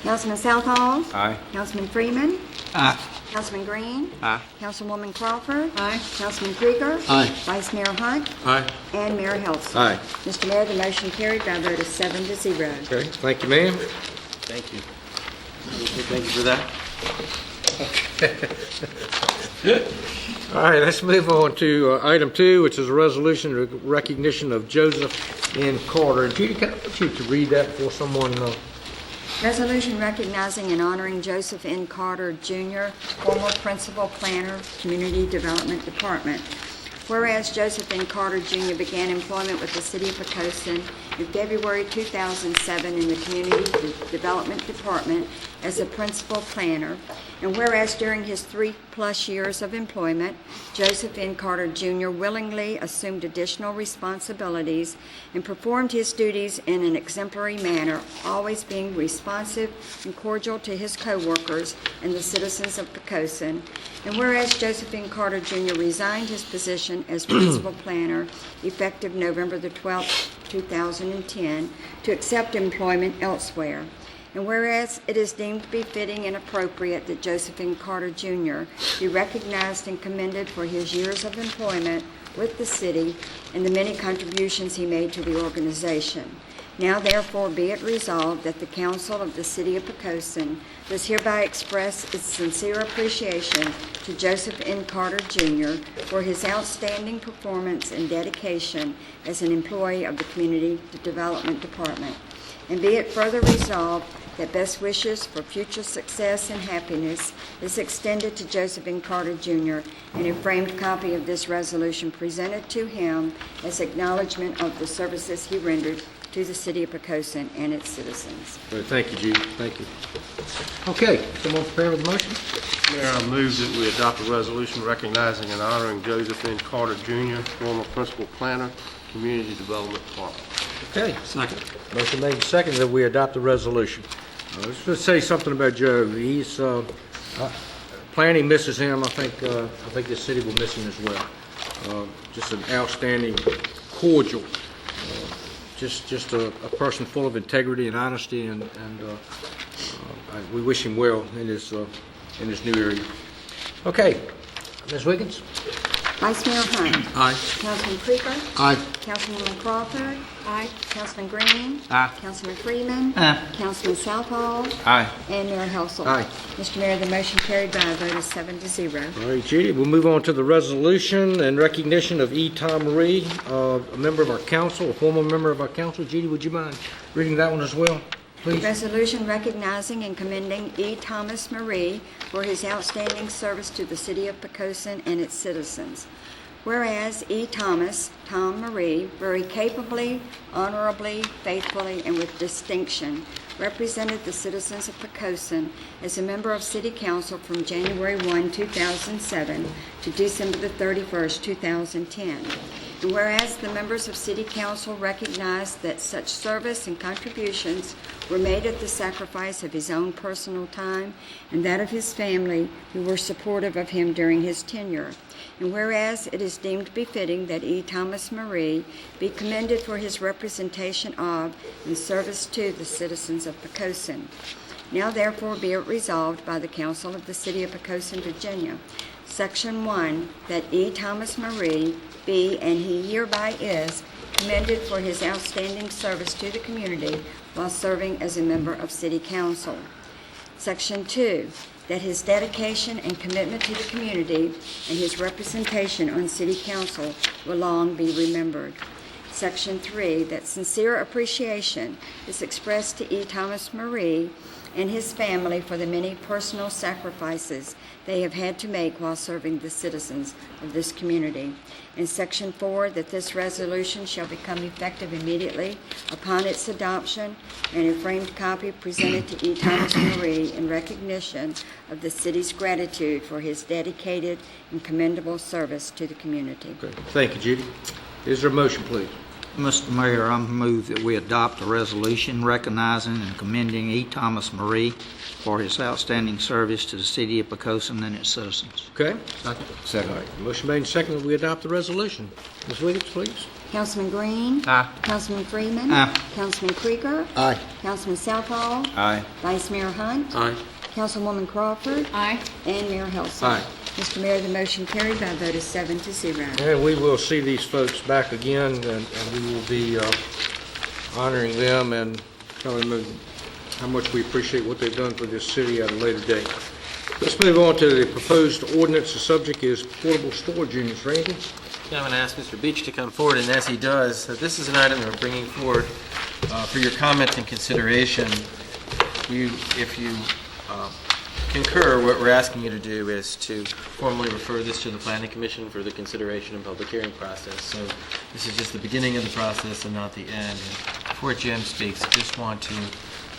Councilman Southall? Aye. Councilman Freeman? Aye. Councilman Green? Aye. Councilwoman Crawford? Aye. Councilman Krieger? Aye. Vice Mayor Hunt? Aye. And Mayor Helson. Aye. Mr. Mayor, the motion carried by a vote of 7-0. Okay, thank you, ma'am. Thank you. Thank you for that. All right, let's move on to item 2, which is a resolution of recognition of Joseph N. Carter. Judy, can I get you to read that before someone... Resolution recognizing and honoring Joseph N. Carter, Jr., former Principal Planner, Community Development Department. Whereas Joseph N. Carter, Jr. began employment with the City of Poquoson in February 2007 in the Community Development Department as a Principal Planner, and whereas during his 3+ years of employment, Joseph N. Carter, Jr. willingly assumed additional responsibilities and performed his duties in an exemplary manner, always being responsive and cordial to his co-workers and the citizens of Poquoson. And whereas Joseph N. Carter, Jr. resigned his position as Principal Planner effective November the 12th, 2010, to accept employment elsewhere. And whereas it is deemed to be fitting and appropriate that Joseph N. Carter, Jr. be recognized and commended for his years of employment with the city and the many contributions he made to the organization. Now therefore be it resolved that the Council of the City of Poquoson does hereby express its sincere appreciation to Joseph N. Carter, Jr. for his outstanding performance and dedication as an employee of the Community Development Department. And be it further resolved that best wishes for future success and happiness is extended to Joseph N. Carter, Jr., and a framed copy of this resolution presented to him as acknowledgement of the services he rendered to the City of Poquoson and its citizens. Thank you, Judy. Thank you. Okay, someone prepare with the motion? Mayor, I move that we adopt a resolution recognizing and honoring Joseph N. Carter, Jr., former Principal Planner, Community Development Department. Okay. Second. Motion made second that we adopt the resolution. Let's say something about Joe. He's planning misses him. I think the city will miss him as well. Just an outstanding, cordial, just a person full of integrity and honesty, and we wish him well in his new area. Okay, Ms. Wiggins. Vice Mayor Hunt. Aye. Councilman Krieger. Aye. Councilwoman Crawford. Aye. Councilman Green. Aye. Councilman Freeman. Aye. Councilman Southall. Aye. And Mayor Helson. Aye. Mr. Mayor, the motion carried by a vote of 7-0. All right, Judy, we'll move on to the resolution in recognition of E. Tom Marie, a member of our council, a former member of our council. Judy, would you mind reading that one as well, please? Resolution recognizing and commending E. Thomas Marie for his outstanding service to the City of Poquoson and its citizens. Whereas E. Tom Marie, very capably, honorably, faithfully, and with distinction, represented the citizens of Poquoson as a member of City Council from January 1, 2007 to December the 31st, 2010. And whereas the members of City Council recognized that such service and contributions were made at the sacrifice of his own personal time and that of his family who were supportive of him during his tenure. And whereas it is deemed befitting that E. Thomas Marie be commended for his representation of and service to the citizens of Poquoson. Now therefore be it resolved by the Council of the City of Poquoson, Virginia, Section 1, that E. Thomas Marie be, and he hereby is, commended for his outstanding service to the community while serving as a member of City Council. Section 2, that his dedication and commitment to the community and his representation on City Council will long be remembered. Section 3, that sincere appreciation is expressed to E. Thomas Marie and his family for the many personal sacrifices they have had to make while serving the citizens of this community. In Section 4, that this resolution shall become effective immediately upon its adoption, and a framed copy presented to E. Thomas Marie in recognition of the city's gratitude for his dedicated and commendable service to the community. Okay. Thank you, Judy. Is there a motion, please? Mr. Mayor, I move that we adopt a resolution recognizing and commending E. Thomas Marie for his outstanding service to the city of Poquoson and its citizens. Okay. Second. All right. Motion made and seconded that we adopt the resolution. Ms. Williams, please. Councilman Green? Aye. Councilman Freeman? Aye. Councilman Krieger? Aye. Councilman Southall? Aye. Vice Mayor Hunt? Aye. Councilwoman Crawford? Aye. And Mayor Helson. Aye. Mr. Mayor, the motion carried by a vote of 7-0. And we will see these folks back again, and we will be honoring them and telling them how much we appreciate what they've done for this city at a later date. Let's move on to the proposed ordinance. The subject is portable storage units. Randy? Yeah, I'm going to ask Mr. Beach to come forward, and as he does, this is an item that we're bringing forward for your comment and consideration. If you concur, what we're asking you to do is to formally refer this to the Planning Commission for the consideration and public hearing process. So this is just the beginning of the process and not the end. And before Jim speaks, I just want to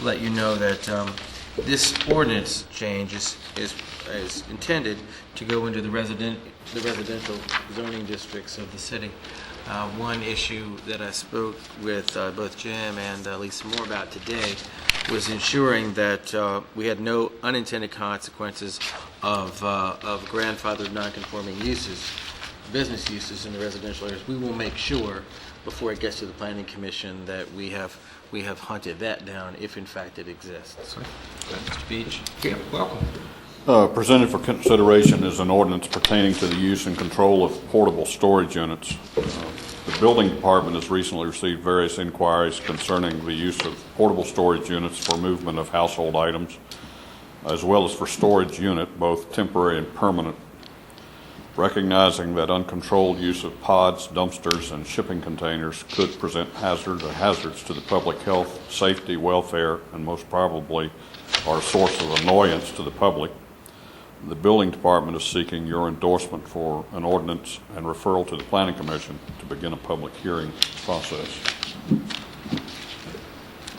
let you know that this ordinance change is intended to go into the residential zoning districts of the city. One issue that I spoke with both Jim and Lisa Moore about today was ensuring that we had no unintended consequences of grandfathered non-conforming uses, business uses in the residential areas. We will make sure before it gets to the Planning Commission that we have hunted that down if in fact it exists. Mr. Beach? Yeah, welcome. Presented for consideration is an ordinance pertaining to the use and control of portable storage units. The building department has recently received various inquiries concerning the use of portable storage units for movement of household items, as well as for storage unit, both temporary and permanent. Recognizing that uncontrolled use of pods, dumpsters, and shipping containers could present hazards to the public health, safety, welfare, and most probably are a source of annoyance to the public, the building department is seeking your endorsement for an ordinance and referral to the Planning Commission to begin a public hearing process.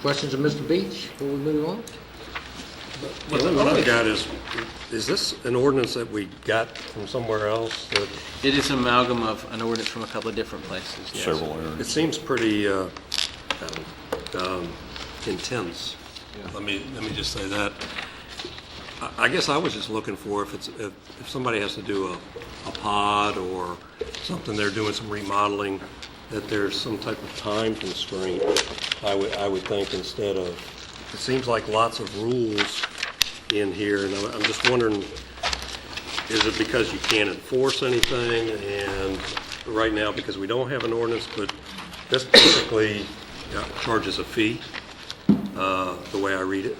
Questions of Mr. Beach before we move on? What I've got is this an ordinance that we got from somewhere else? That It is an amalgam of an ordinance from a couple of different places, yes. Several areas. it seems pretty intense. Yeah. Let me just say that. I guess I was just looking for if somebody has to do a pod or something, they're doing some remodeling, that there's some type of time constraint. I would think instead of, it seems like lots of rules in here, and I'm just wondering, is it because you can't enforce anything? And right now, because we don't have an ordinance, but this basically charges a fee, the way I read it.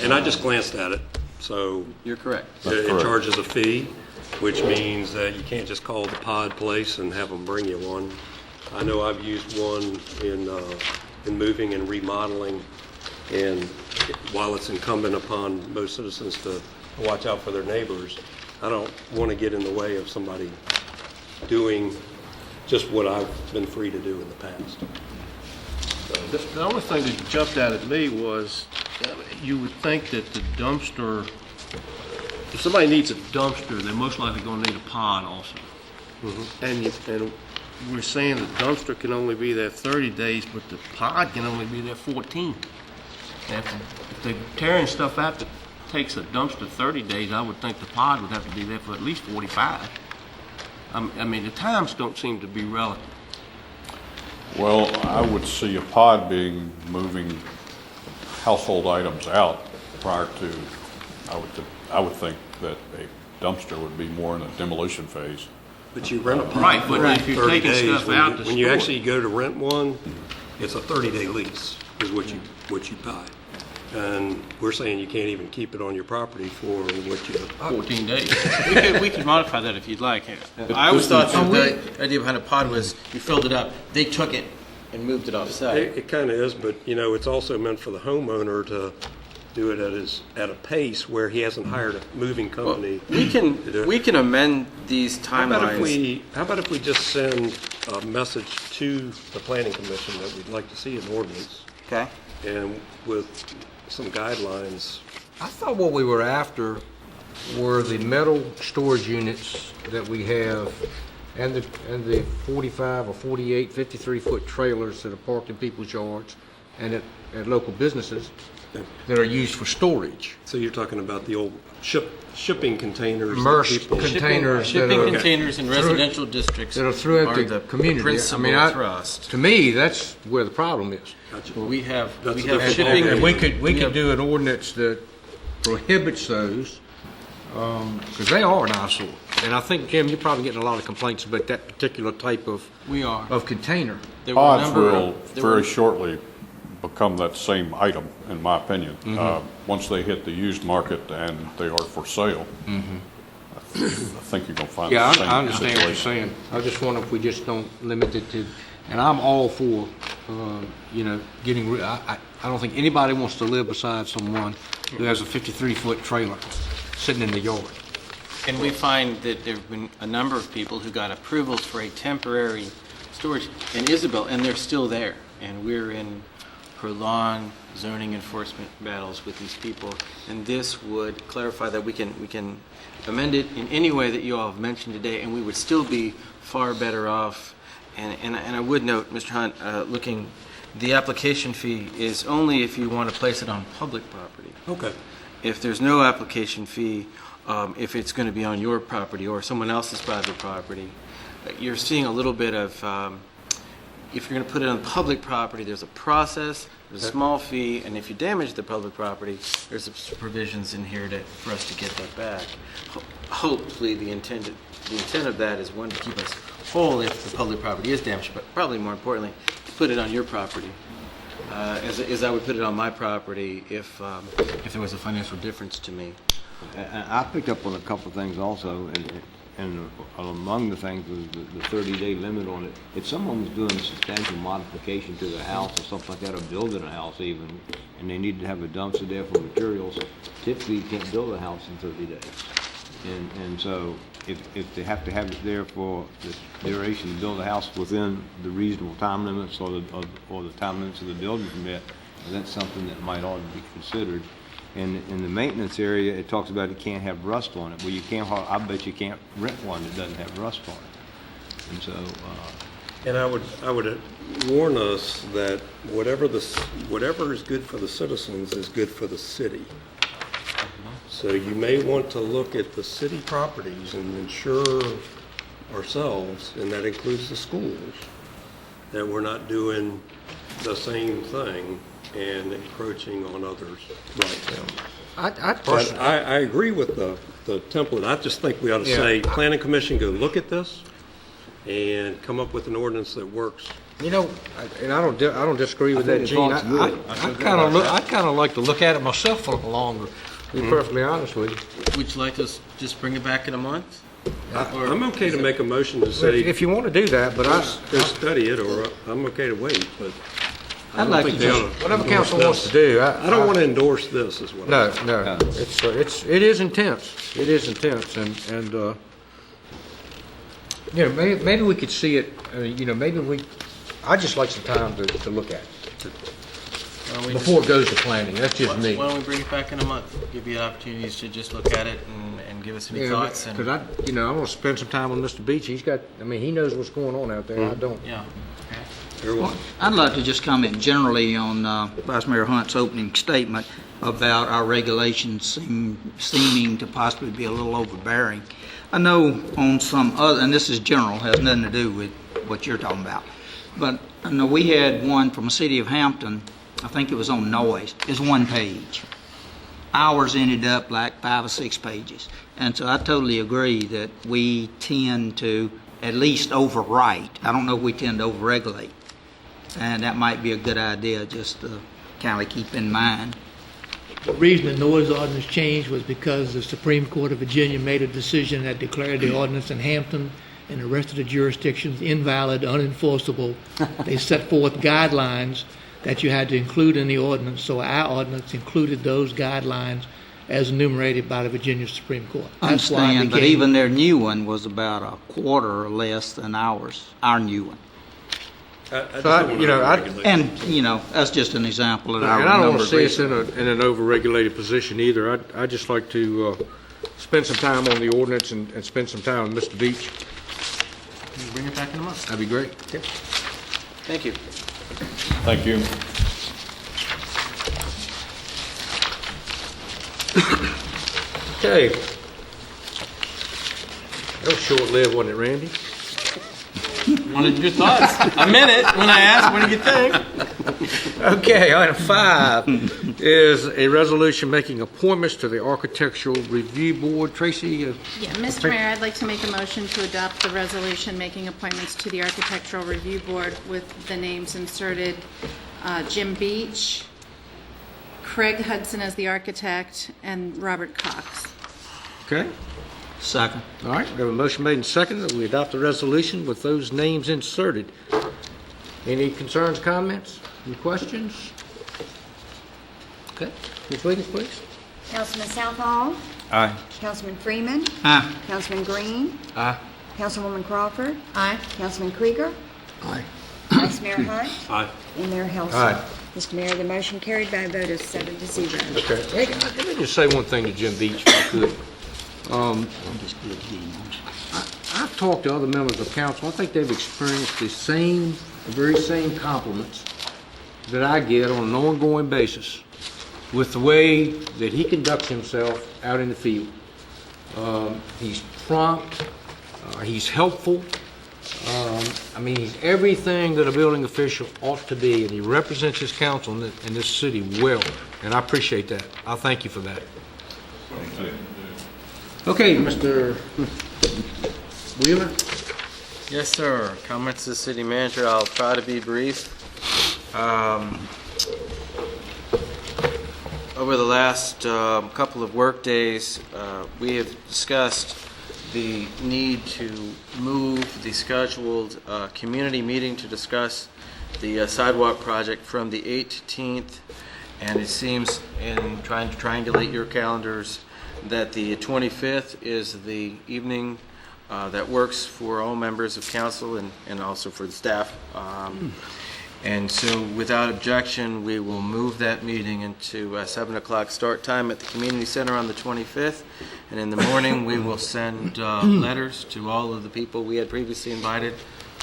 And I just glanced at it. So You're correct. it charges a fee, which means that you can't just call the pod place and have them bring you one. I know I've used one in moving and remodeling, and while it's incumbent upon most citizens to watch out for their neighbors, I don't want to get in the way of somebody doing just what I've been free to do in the past. The only thing that jumped out at me was, you would think that the dumpster, if somebody needs a dumpster, they're most likely going to need a pod also. Mm-hmm. And we're saying the dumpster can only be there 30 days, but the pod can only be there 14. And if they're tearing stuff out that takes a dumpster 30 days, I would think the pod would have to be there for at least 45. I mean, the times don't seem to be relative. Well, I would see a pod being moving household items out prior to, I would think that a dumpster would be more in a demolition phase. But you rent a pod Right, for but if you're 30 taking days. stuff out to When you store it. actually go to rent one, it's a 30-day lease is what you buy. And we're saying you can't even keep it on your property for what you... 14 days. We could modify that if you'd like. I always thought that the idea behind a pod was you filled it up, they took it and moved it off-site. It kind of is, but, you know, it's also meant for the homeowner do it at a pace where he hasn't hired a moving company. We can amend these How about timelines. if we just send a message to the planning commission that we'd like to see an ordinance, Okay. and with some guidelines. I thought what we were after were the metal storage units that we have and the 45 or 48, 53-foot trailers that are parked in people's yards and at local businesses that are used for storage. So you're talking about the old shipping containers? that Immersed people- containers. Shipping that are containers in residential districts that are throughout are the community. principal thrust. To me, that's where the problem is. Well, we have That's a shipping. different And we we could have- do an ordinance that prohibits those, because they are an eyesore. And I think, Jim, you're probably getting a lot of complaints about that particular type of We are. container. There were a Pods number will of- there were- very shortly become that same item, in my opinion. Mm-hmm. Once they hit the used market and they are for sale, I think you're going to find Yeah, the same I understand what you're situation. saying. I just wonder if we just don't limit it to, and I'm all for, getting rid, I don't think anybody wants to live beside someone who has a 53-foot trailer sitting in the yard. And we find that there have been a number of people who got approvals for a temporary storage in Isabel, and they're still there. And we're in prolonged zoning enforcement battles with these people. And this would clarify that we can amend it in any way that you all have mentioned today, and we would still be far better off. And I would note, Mr. Hunt, the application fee is only if you want to place it on public property. Okay. If there's no application fee, if it's going to be on your property or someone else's private property, you're seeing a little bit of, if you're going to put it on public property, there's a process, there's a small fee, and if you damage the public property, there's some provisions in here for us to get that back. Hopefully, the intent of that is, one, to keep us whole if the public property is damaged, but probably more importantly, to put it on your property. As I would put it on my property if there was a financial difference to me. I picked up on a couple of things also, and among the things was the 30-day limit on it. If someone was doing a substantial modification to the house or something like that, or building a house even, and they needed to have a dumpster there for materials, typically you can't build a house in 30 days. And so if they have to have it there for the duration to build a house within the reasonable time limits or the time limits of the building permit, that's something that might ought to be considered. And in the maintenance area, it talks about it can't have rust on it. Well, you can't. I bet you can't rent one that doesn't have rust on it. And so, And I would warn us that whatever is good for the citizens is good for the city. So you may want to look at the city properties and ensure ourselves, and that includes the schools, that we're not doing the same thing and encroaching on others' rights. But I agree with the template. I just think we ought to say, Planning Commission, go look at this and come up with an ordinance that works. And I don't disagree with that, Gene. I kind of like to look at it myself a little longer, to be perfectly honest with you. Would you like us to just bring it back in a month? I'm okay to make a motion to say, If you want to do that, but go study it, or I'm okay to wait, but I I'd don't like think to they just- ought to whatever endorse council wants this. to do. I don't want to endorse this, is what I'm saying. No. It is intense. It is intense, and maybe we could see it. I'd just like some time to look at it before it goes to planning. That's just me. Why don't we bring it back in a month? Give you opportunities to just look at it and give us any thoughts. Because I want to spend some time with Mr. Beach. He knows what's going on out there. I don't. Yeah. I'd like to just comment generally on Vice Mayor Hunt's opening statement about our regulations seeming to possibly be a little overbearing. I know on some other, and this is general, has nothing to do with what you're talking about, but I know we had one from the city of Hampton, I think it was on noise, it's one page. Ours ended up like 5 or 6 pages. And so I totally agree that we tend to at least overwrite. I don't know if we tend to overregulate. And that might be a good idea just to kind of keep in mind. The reason the noise ordinance changed was because the Supreme Court of Virginia made a decision that declared the ordinance in Hampton and the rest of the jurisdictions invalid, unenforceable. They set forth guidelines that you had to include in the ordinance, so our ordinance included those guidelines as enumerated by the Virginia Supreme Court. That's why it Understand, but became- even their new one was about a quarter or less than ours, our new one. And, that's just an example that I And I don't want remember. to see us in an overregulated position either. I'd just like to spend some time on the ordinance and spend some time with Mr. Beach. Bring it back in a month. That'd be great. Thank you. Thank you. Okay. That was short-lived, wasn't it, Randy? Wanted your thoughts. I meant it when I asked, what do you think? Okay, item 5 is a resolution making appointments to the Architectural Review Board. Tracy? Yeah, Mr. Mayor, I'd like to make a motion to adopt the resolution making appointments to the Architectural Review Board with the names inserted, Jim Beach, Craig Hudson as the architect, and Robert Cox. Okay. Second. All right, we have a motion made and seconded that we adopt the resolution with those names inserted. Any concerns, comments, any questions? Okay, Ms. Wiggins, please. Councilman Southall, Aye. Councilman Freeman, Aye. Councilman Green, Aye. Councilwoman Crawford, Aye. Councilman Krieger, Aye. Vice Mayor Hunt, Aye. and Mayor Helson. Aye. Mr. Mayor, the motion carried by a vote of 7-0. Okay. Hey, let me just say one thing to Jim Beach, if I could. I've talked to other members of council. I think they've experienced the very same compliments that I get on an ongoing basis with the way that he conducts himself out in the field. He's prompt, he's helpful. He's everything that a building official ought to be, and he represents his council in this city well, and I appreciate that. I thank you for that. Okay, Mr. Wheeler? Yes, sir. Comments to the city manager. I'll try to be brief. Over the last couple of work days, we have discussed the need to move the scheduled community meeting to discuss the sidewalk project from the 18th, and it seems, in trying to triangulate your calendars, that the 25th is the evening that works for all members of council and also for the staff. And so without objection, we will move that meeting into 7 o'clock start time at the community center on the 25th. And in the morning, we will send letters to all of the people we had previously invited,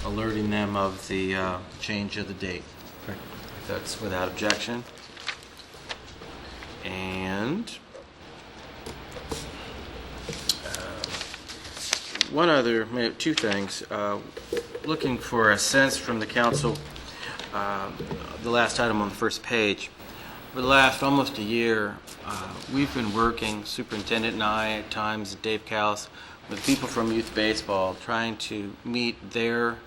alerting them of the change of the date. If that's without objection. And one other, maybe two things. Looking for a sense from the council, the last item on the first page. For the last almost a year, we've been working, superintendent and I, at times Dave Callis, with people from youth baseball, trying to meet their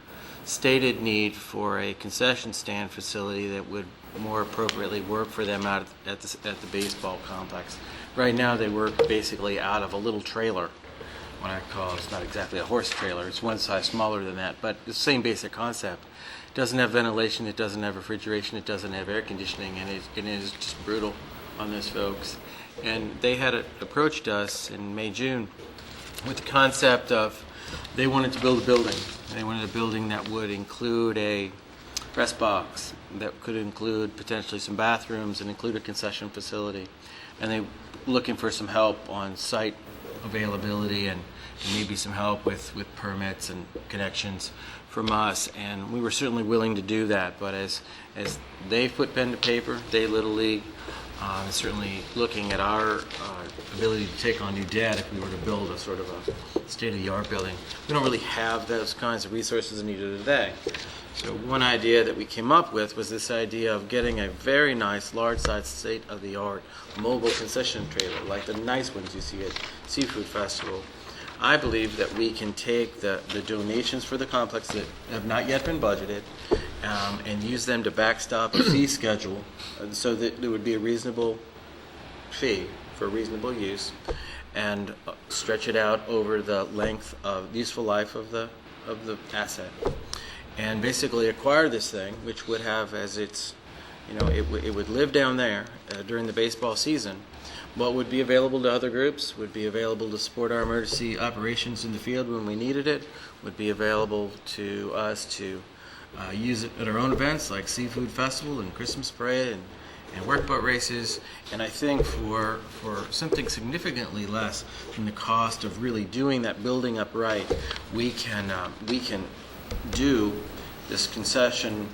stated need for a concession stand facility that would more appropriately work for them out at the baseball complex. Right now, they work basically out of a little trailer. What I call, it's not exactly a horse trailer, it's one size smaller than that, but the same basic concept. It doesn't have ventilation, it doesn't have refrigeration, it doesn't have air conditioning, and it is just brutal on those folks. And they had approached us in May, June with the concept of they wanted to build a building. They wanted a building that would include a press box, that could include potentially some bathrooms and include a concession facility. And they were looking for some help on site availability and maybe some help with permits and connections from us, and we were certainly willing to do that. But as they put pen to paper, they Little League, certainly looking at our ability to take on new debt if we were to build a sort of a state-of-the-art building. We don't really have those kinds of resources needed today. So one idea that we came up with was this idea of getting a very nice, large-sized, state-of-the-art mobile concession trailer, like the nice ones you see at Seafood Festival. I believe that we can take the donations for the complex that have not yet been budgeted and use them to backstop a fee schedule so that there would be a reasonable fee for reasonable use, and stretch it out over the length of useful life of the asset. And basically acquire this thing, which would have as its it would live down there during the baseball season. What would be available to other groups would be available to support our emergency operations in the field when we needed it, would be available to us to use it at our own events like Seafood Festival and Christmas Parade and workboat races. And I think for something significantly less than the cost of really doing that building up right, we can do this concession.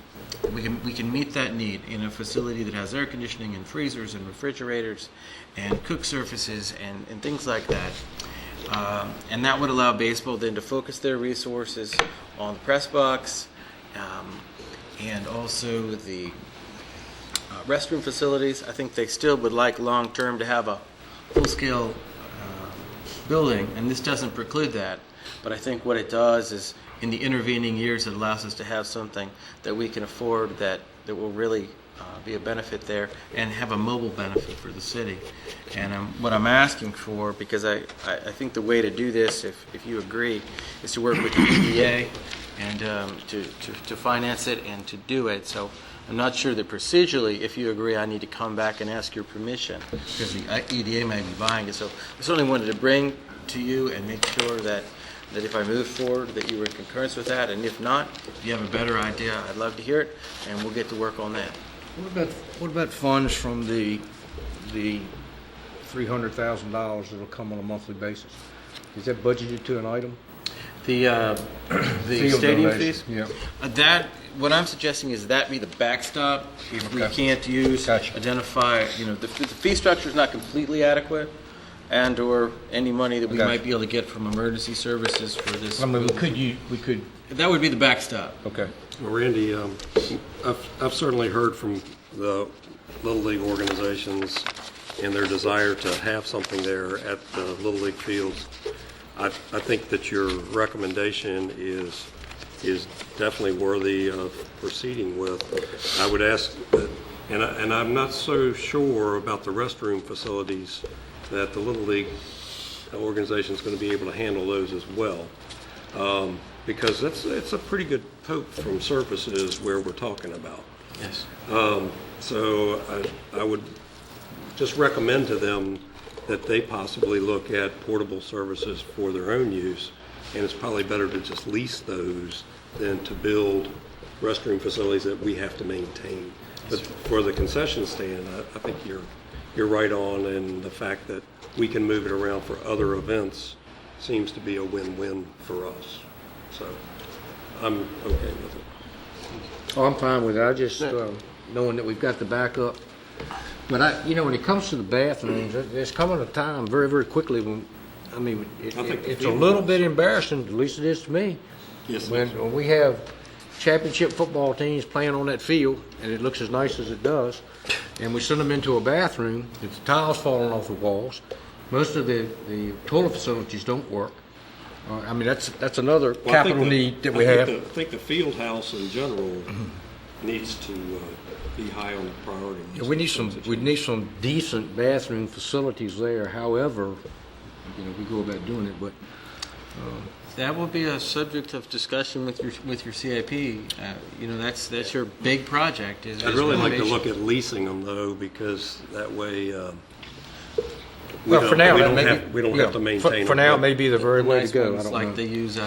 We can meet that need in a facility that has air conditioning and freezers and refrigerators and cook surfaces and things like that. And that would allow baseball then to focus their resources on the press box and also the restroom facilities. I think they still would like long-term to have a full-scale building, and this doesn't preclude that. But I think what it does is, in the intervening years, it allows us to have something that we can afford that will really be a benefit there and have a mobile benefit for the city. And what I'm asking for, because I think the way to do this, if you agree, is to work with the EDA and to finance it and to do it. So I'm not sure that procedurally, if you agree, I need to come back and ask your permission because the EDA may be buying it. So I certainly wanted to bring to you and make sure that if I move forward, that you were in concurrence with that, and if not, if you have a better idea, I'd love to hear it, and we'll get to work on that. What about funds from the $300,000 that'll come on a monthly basis? Is that budgeted to an item? The Field stadium donation, fees? yeah. That, what I'm suggesting is that be the backstop. If we can't identify, the fee structure is not completely adequate, and or any money that we might be able to get from emergency services for this. I mean, we could. That would be the backstop. Okay. Well, Randy, I've certainly heard from the Little League organizations and their desire to have something there at the Little League fields. I think that your recommendation is definitely worthy of proceeding with. I would ask, and I'm not so sure about the restroom facilities, that the Little League organization is going to be able to handle those as well. Because it's a pretty good poke from surfaces where we're talking about. Yes. So I would just recommend to them that they possibly look at portable services for their own use, and it's probably better to just lease those than to build restroom facilities that we have to maintain. But for the concession stand, I think you're right on, and the fact that we can move it around for other events seems to be a win-win for us. So I'm okay with it. Oh, I'm fine with it. I just, knowing that we've got the backup. But when it comes to the bathrooms, there's coming a time very, very quickly when, it's a little bit embarrassing, at least it is to me. Yes, when we have championship football teams playing on that field, and it looks as nice as it does, and we send them into a bathroom, the tiles falling off the walls. Most of the toilet facilities don't work. That's another capital need that we have. I think the field house in general needs to be high on the priority list. Yeah, we need some decent bathroom facilities there. However, we go about doing it, but that will be a subject of discussion with your CIP. That's your big project. I'd really like to look at leasing them though, because that way. For now, we don't have to maintain. For now, it may be the very way to go. I don't like know. they use.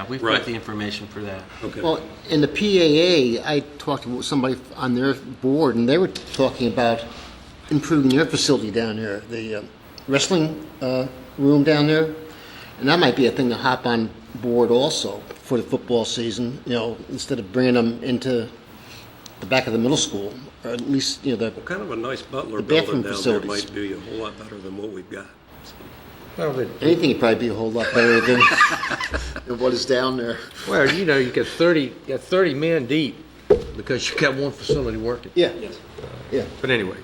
We've got the information for that. Okay. Well, in the PAA, I talked to somebody on their board, and they were talking about improving their facility down there, the wrestling room down there, and that might be a thing to hop on board also for the football season. Instead of bringing them into the back of the middle school, or at least Well, kind of a nice Butler the building bathroom down facilities. there might be a whole lot better than what we've got. Anything would probably be a whole lot better than what is down there. Well, you got 30 men deep because you got one facility working. Yeah. Yes. Yeah. But anyway,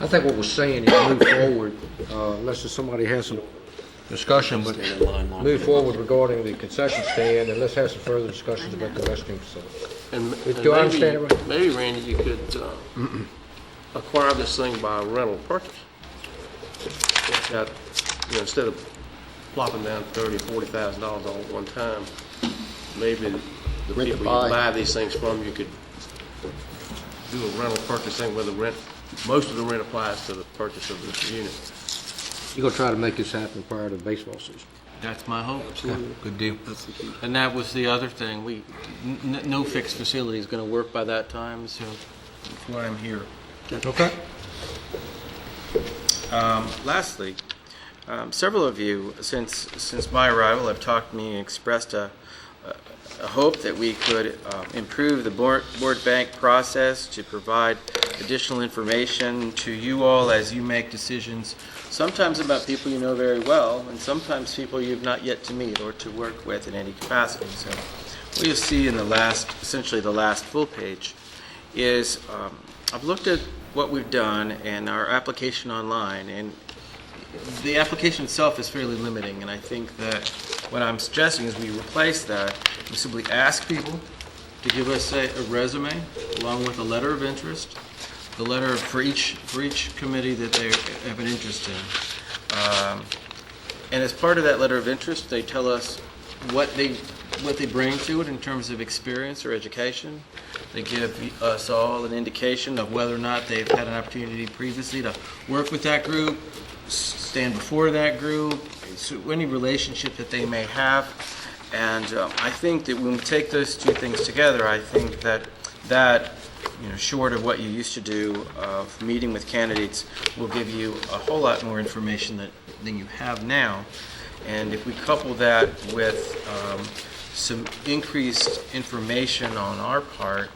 I think what we're saying is move forward, unless somebody has some discussion, but move forward regarding the concession stand, and let's have some further discussions about the restroom facility. Do I understand it right? Maybe, Randy, you could acquire this thing by rental purchase. It's got, instead of plopping down $30,000-$40,000 all at one time, maybe the people you buy these things from, you could do a rental purchase thing where the rent, most of the rent applies to the purchase of the unit. You're gonna try to make this happen prior to the baseball season? That's my hope. Absolutely. Good deal. That's the key. And that was the other thing. No fixed facility is going to work by that time, so that's why I'm here. Okay. Lastly, several of you, since my arrival, have talked to me and expressed a hope that we could improve the board bank process to provide additional information to you all as you make decisions, sometimes about people you know very well, and sometimes people you've not yet to meet or to work with in any capacity. So what you'll see in essentially the last full page, is I've looked at what we've done and our application online, and the application itself is fairly limiting, and I think that what I'm suggesting is we replace that. We simply ask people to give us a resume along with a letter of interest, the letter for each committee that they have an interest in. And as part of that letter of interest, they tell us what they bring to it in terms of experience or education. They give us all an indication of whether or not they've had an opportunity previously to work with that group, stand before that group, so any relationship that they may have. And I think that when we take those two things together, I think that short of what you used to do of meeting with candidates, will give you a whole lot more information than you have now. And if we couple that with some increased information on our part,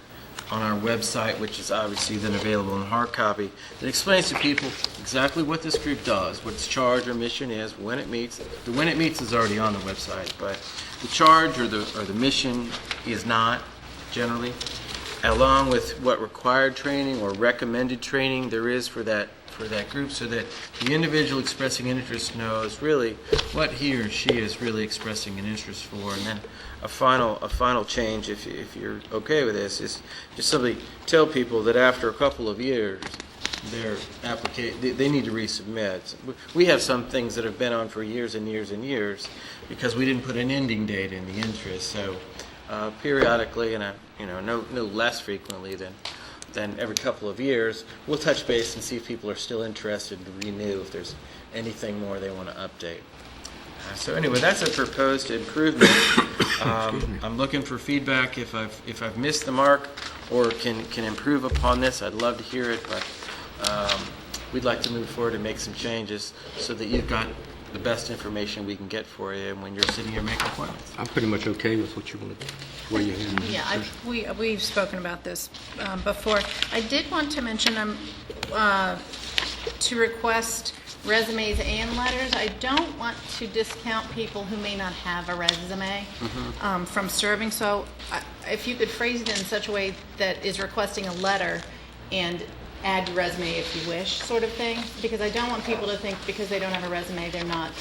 on our website, which is obviously then available in hard copy, that explains to people exactly what this group does, what its charge or mission is, when it meets. The when it meets is already on the website, but the charge or the mission is not, generally, along with what required training or recommended training there is for that group, so that the individual expressing an interest knows really what he or she is really expressing an interest for. And then a final change, if you're okay with this, is just simply tell people that after a couple of years, their application, they need to resubmit. We have some things that have been on for years and years and years because we didn't put an ending date in the interest. So periodically, and no less frequently than every couple of years, we'll touch base and see if people are still interested to renew, if there's anything more they want to update. So anyway, that's a proposed improvement. I'm looking for feedback if I've missed the mark or can improve upon this. I'd love to hear it, but we'd like to move forward and make some changes so that you've got the best information we can get for you when you're sitting here making appointments. I'm pretty much okay with what you want to do. Where you heading? Yeah, we've spoken about this before. I did want to mention to request resumes and letters. I don't want to discount people who may not have a resume from serving. So if you could phrase it in such a way that is requesting a letter and add your resume if you wish, sort of thing, because I don't want people to think because they don't have a resume they're not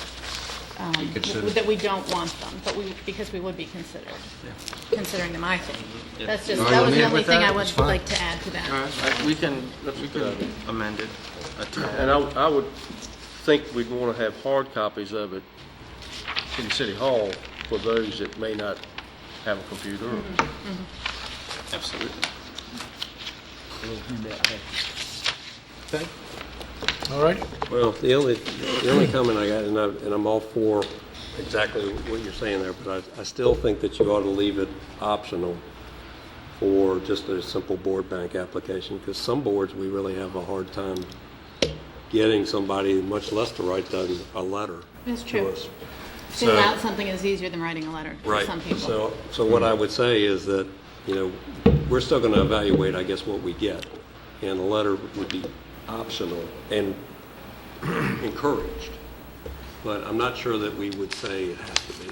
that we don't want them, but because we would be considering them. I think that was the only thing I would like to add to that. All right, we can amend it. And I would think we'd want to have hard copies of it in City Hall for those that may not have a computer. Absolutely. Okay. All right. Well, the only comment I got, and I'm all for exactly what you're saying there, but I still think that you ought to leave it optional for just a simple board bank application, because some boards we really have a hard time getting somebody, much less to write down a letter. It's to true. us. Filling out something is easier than writing a letter to some people. So what I would say is that, we're still going to evaluate, I guess, what we get, and a letter would be optional and encouraged, but I'm not sure that we would say it has to be.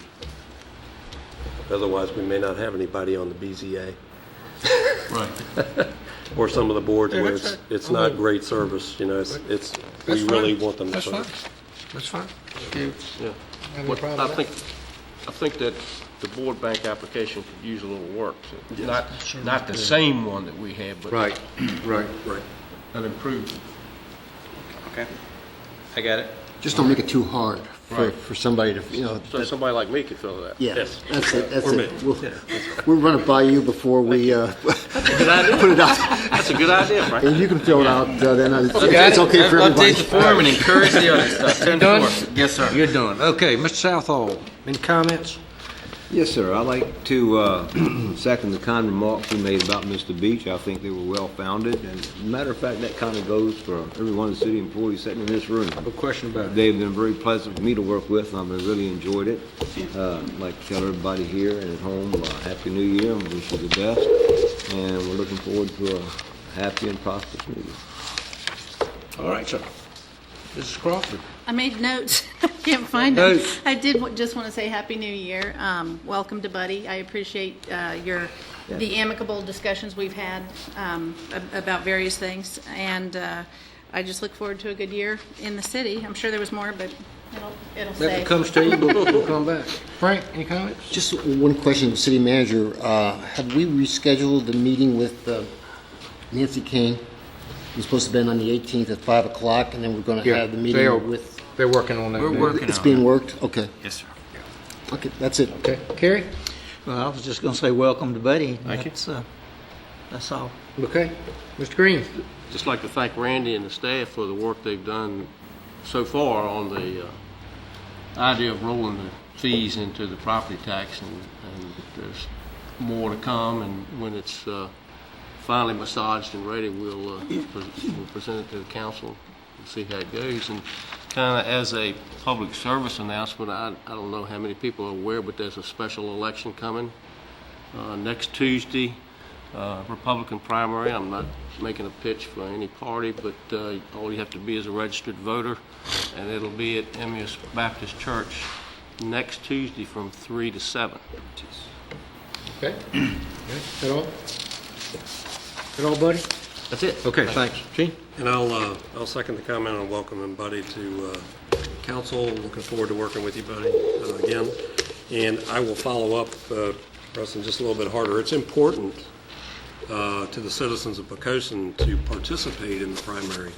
Otherwise, we may not have anybody on the BZA. Right. Or some of the boards where it's not great service, we really want them to serve. That's fine. Yeah. I think that the board bank application could use a little work. So not the same one that we have, but Right. an improvement. Okay. I got it. Just don't make it too hard for somebody to, So somebody like me could fill that. yeah, Yes. that's it, that's Or me. it. We'll run it by you before we Good idea. put it out. That's a good idea, Frank. And you can fill it out, then it's Got it? okay for everybody. Update the form and encourage the other stuff. 10 Done? form. Yes, sir. You're done. Okay, Mr. Southall, any comments? Yes, sir. I'd like to second the kind remarks you made about Mr. Beach. I think they were well-founded, and as a matter of fact, that kind of goes for every one of the city employees sitting in this room. No question about it. They've been very pleasant for me to work with, and I've really enjoyed it. I'd like to tell everybody here and at home, Happy New Year, and wish you the best, and we're looking forward to a happy and prosperous New Year. All right, sir. Mrs. Crawford. I made notes. I can't find them. Notes. I did just want to say Happy New Year. Welcome to Buddy. I appreciate the amicable discussions we've had about various things, and I just look forward to a good year in the city. I'm sure there was more, but it'll If say. it comes to you, we'll come back. Frank, any comments? Just one question, city manager, have we rescheduled the meeting with Nancy Kane? It was supposed to be on the 18th at 5 o'clock, and then we're going to have the meeting with... They're working on that. We're now. working It's on being it. worked? Okay. Yes, sir. Okay, that's it. Okay. Kerry? Well, I was just going to say welcome to Buddy. Thank you. That's all. Okay. Mr. Green? Just like to thank Randy and the staff for the work they've done so far on the idea of rolling the fees into the property tax, and there's more to come, and when it's finally massaged and ready, we'll present it to the council and see how it goes. And kind of as a public service announcement, I don't know how many people are aware, but there's a special election coming next Tuesday, Republican primary. I'm not making a pitch for any party, but all you have to be is a registered voter, and it'll be at Emmaus Baptist Church next Tuesday from 3 to 7. Okay. That all? That all, buddy? That's it. Okay, thanks. Gene? And I'll second the comment on welcoming Buddy to council. Looking forward to working with you, Buddy, again. And I will follow up, Preston, just a little bit harder. It's important to the citizens of Poquoson to participate in the primary.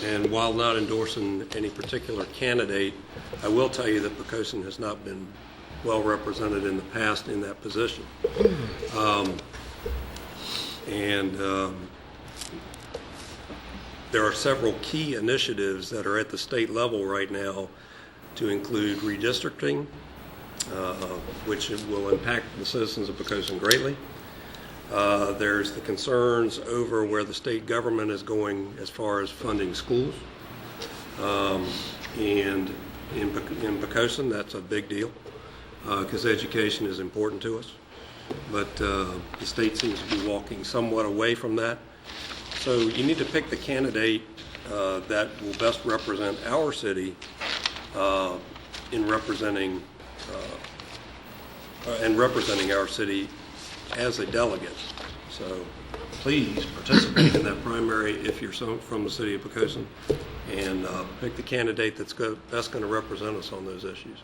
And while not endorsing any particular candidate, I will tell you that Poquoson has not been well represented in the past in that position. There are several key initiatives that are at the state level right now to include redistricting, which will impact the citizens of Poquoson greatly. There's the concerns over where the state government is going as far as funding schools. And in Poquoson, that's a big deal because education is important to us. But the state seems to be walking somewhat away from that. So you need to pick the candidate that will best represent our city in representing our city as a delegate. So please participate in that primary if you're from the city of Poquoson, and pick the candidate that's best going to represent us on those issues.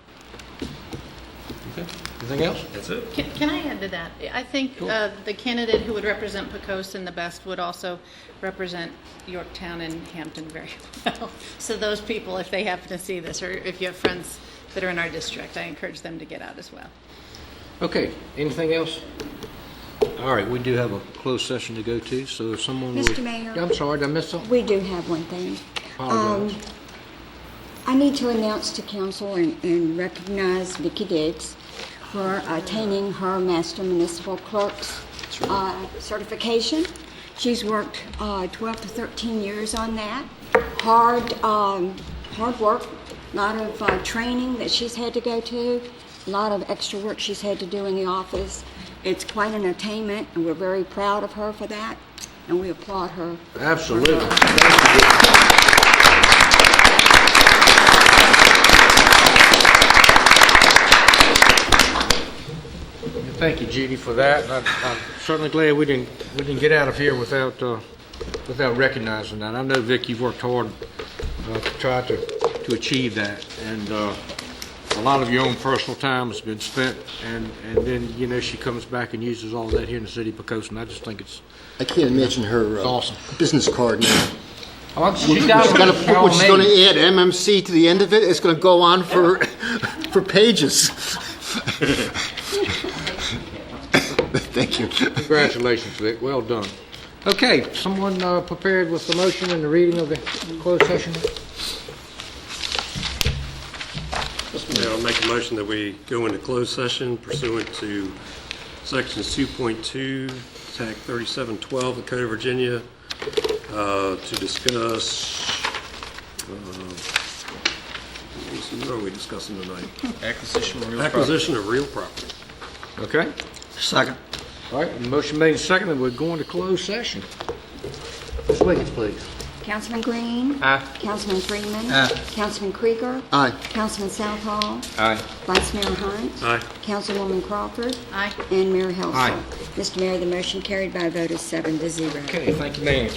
Okay. Anything else? That's it. Can I add to that? I think the candidate who would represent Poquoson the best would also represent Yorktown and Hampton very well. So those people, if they happen to see this, or if you have friends that are in our district, I encourage them to get out as well. Okay. Anything else? All right, we do have a closed session to go to, so if someone would... Mr. Mayor. I'm sorry, did I miss something? We do have one thing. Apologize. I need to announce to council and recognize Vicki Diggs for attaining her Master Municipal Clerk's certification. She's worked 12 to 13 years on that. Hard work, a lot of training that she's had to go to, a lot of extra work she's had to do in the office. It's quite an attainment, and we're very proud of her for that, and we applaud her. Absolutely. Thank you, Judy, for that. I'm certainly glad we didn't get out of here without recognizing that. I know, Vic, you've worked hard to try to achieve that, and a lot of your own personal time has been spent, and then she comes back and uses all that here in the city of Poquoson. I just think it's I can't imagine her awesome business card now. Well, she Which got is it. gonna, By all which is gonna means. add MMC to the end of it, it's gonna go on for, for pages. Thank you. Congratulations, Vic, well done. Okay, someone prepared with the motion and the reading of the closed session? Yeah, I'll make a motion that we go into closed session pursuant to sections 2.2, TAC 3712 of the Code of Virginia, to discuss, what are we discussing tonight? Acquisition of real property. Acquisition of real property. Okay. Second. All right, the motion made and seconded, we're going to closed session. Ms. Wiggins, please. Councilman Green? Aye. Councilman Freeman? Aye. Councilman Krieger? Aye. Councilman Southall? Aye. Vice Mayor Hunt? Aye. Councilwoman Crawford? Aye. And Mayor Helsel? Aye. Mr. Mayor, the motion carried by a vote of 7-0. Okay, thank you, ma'am.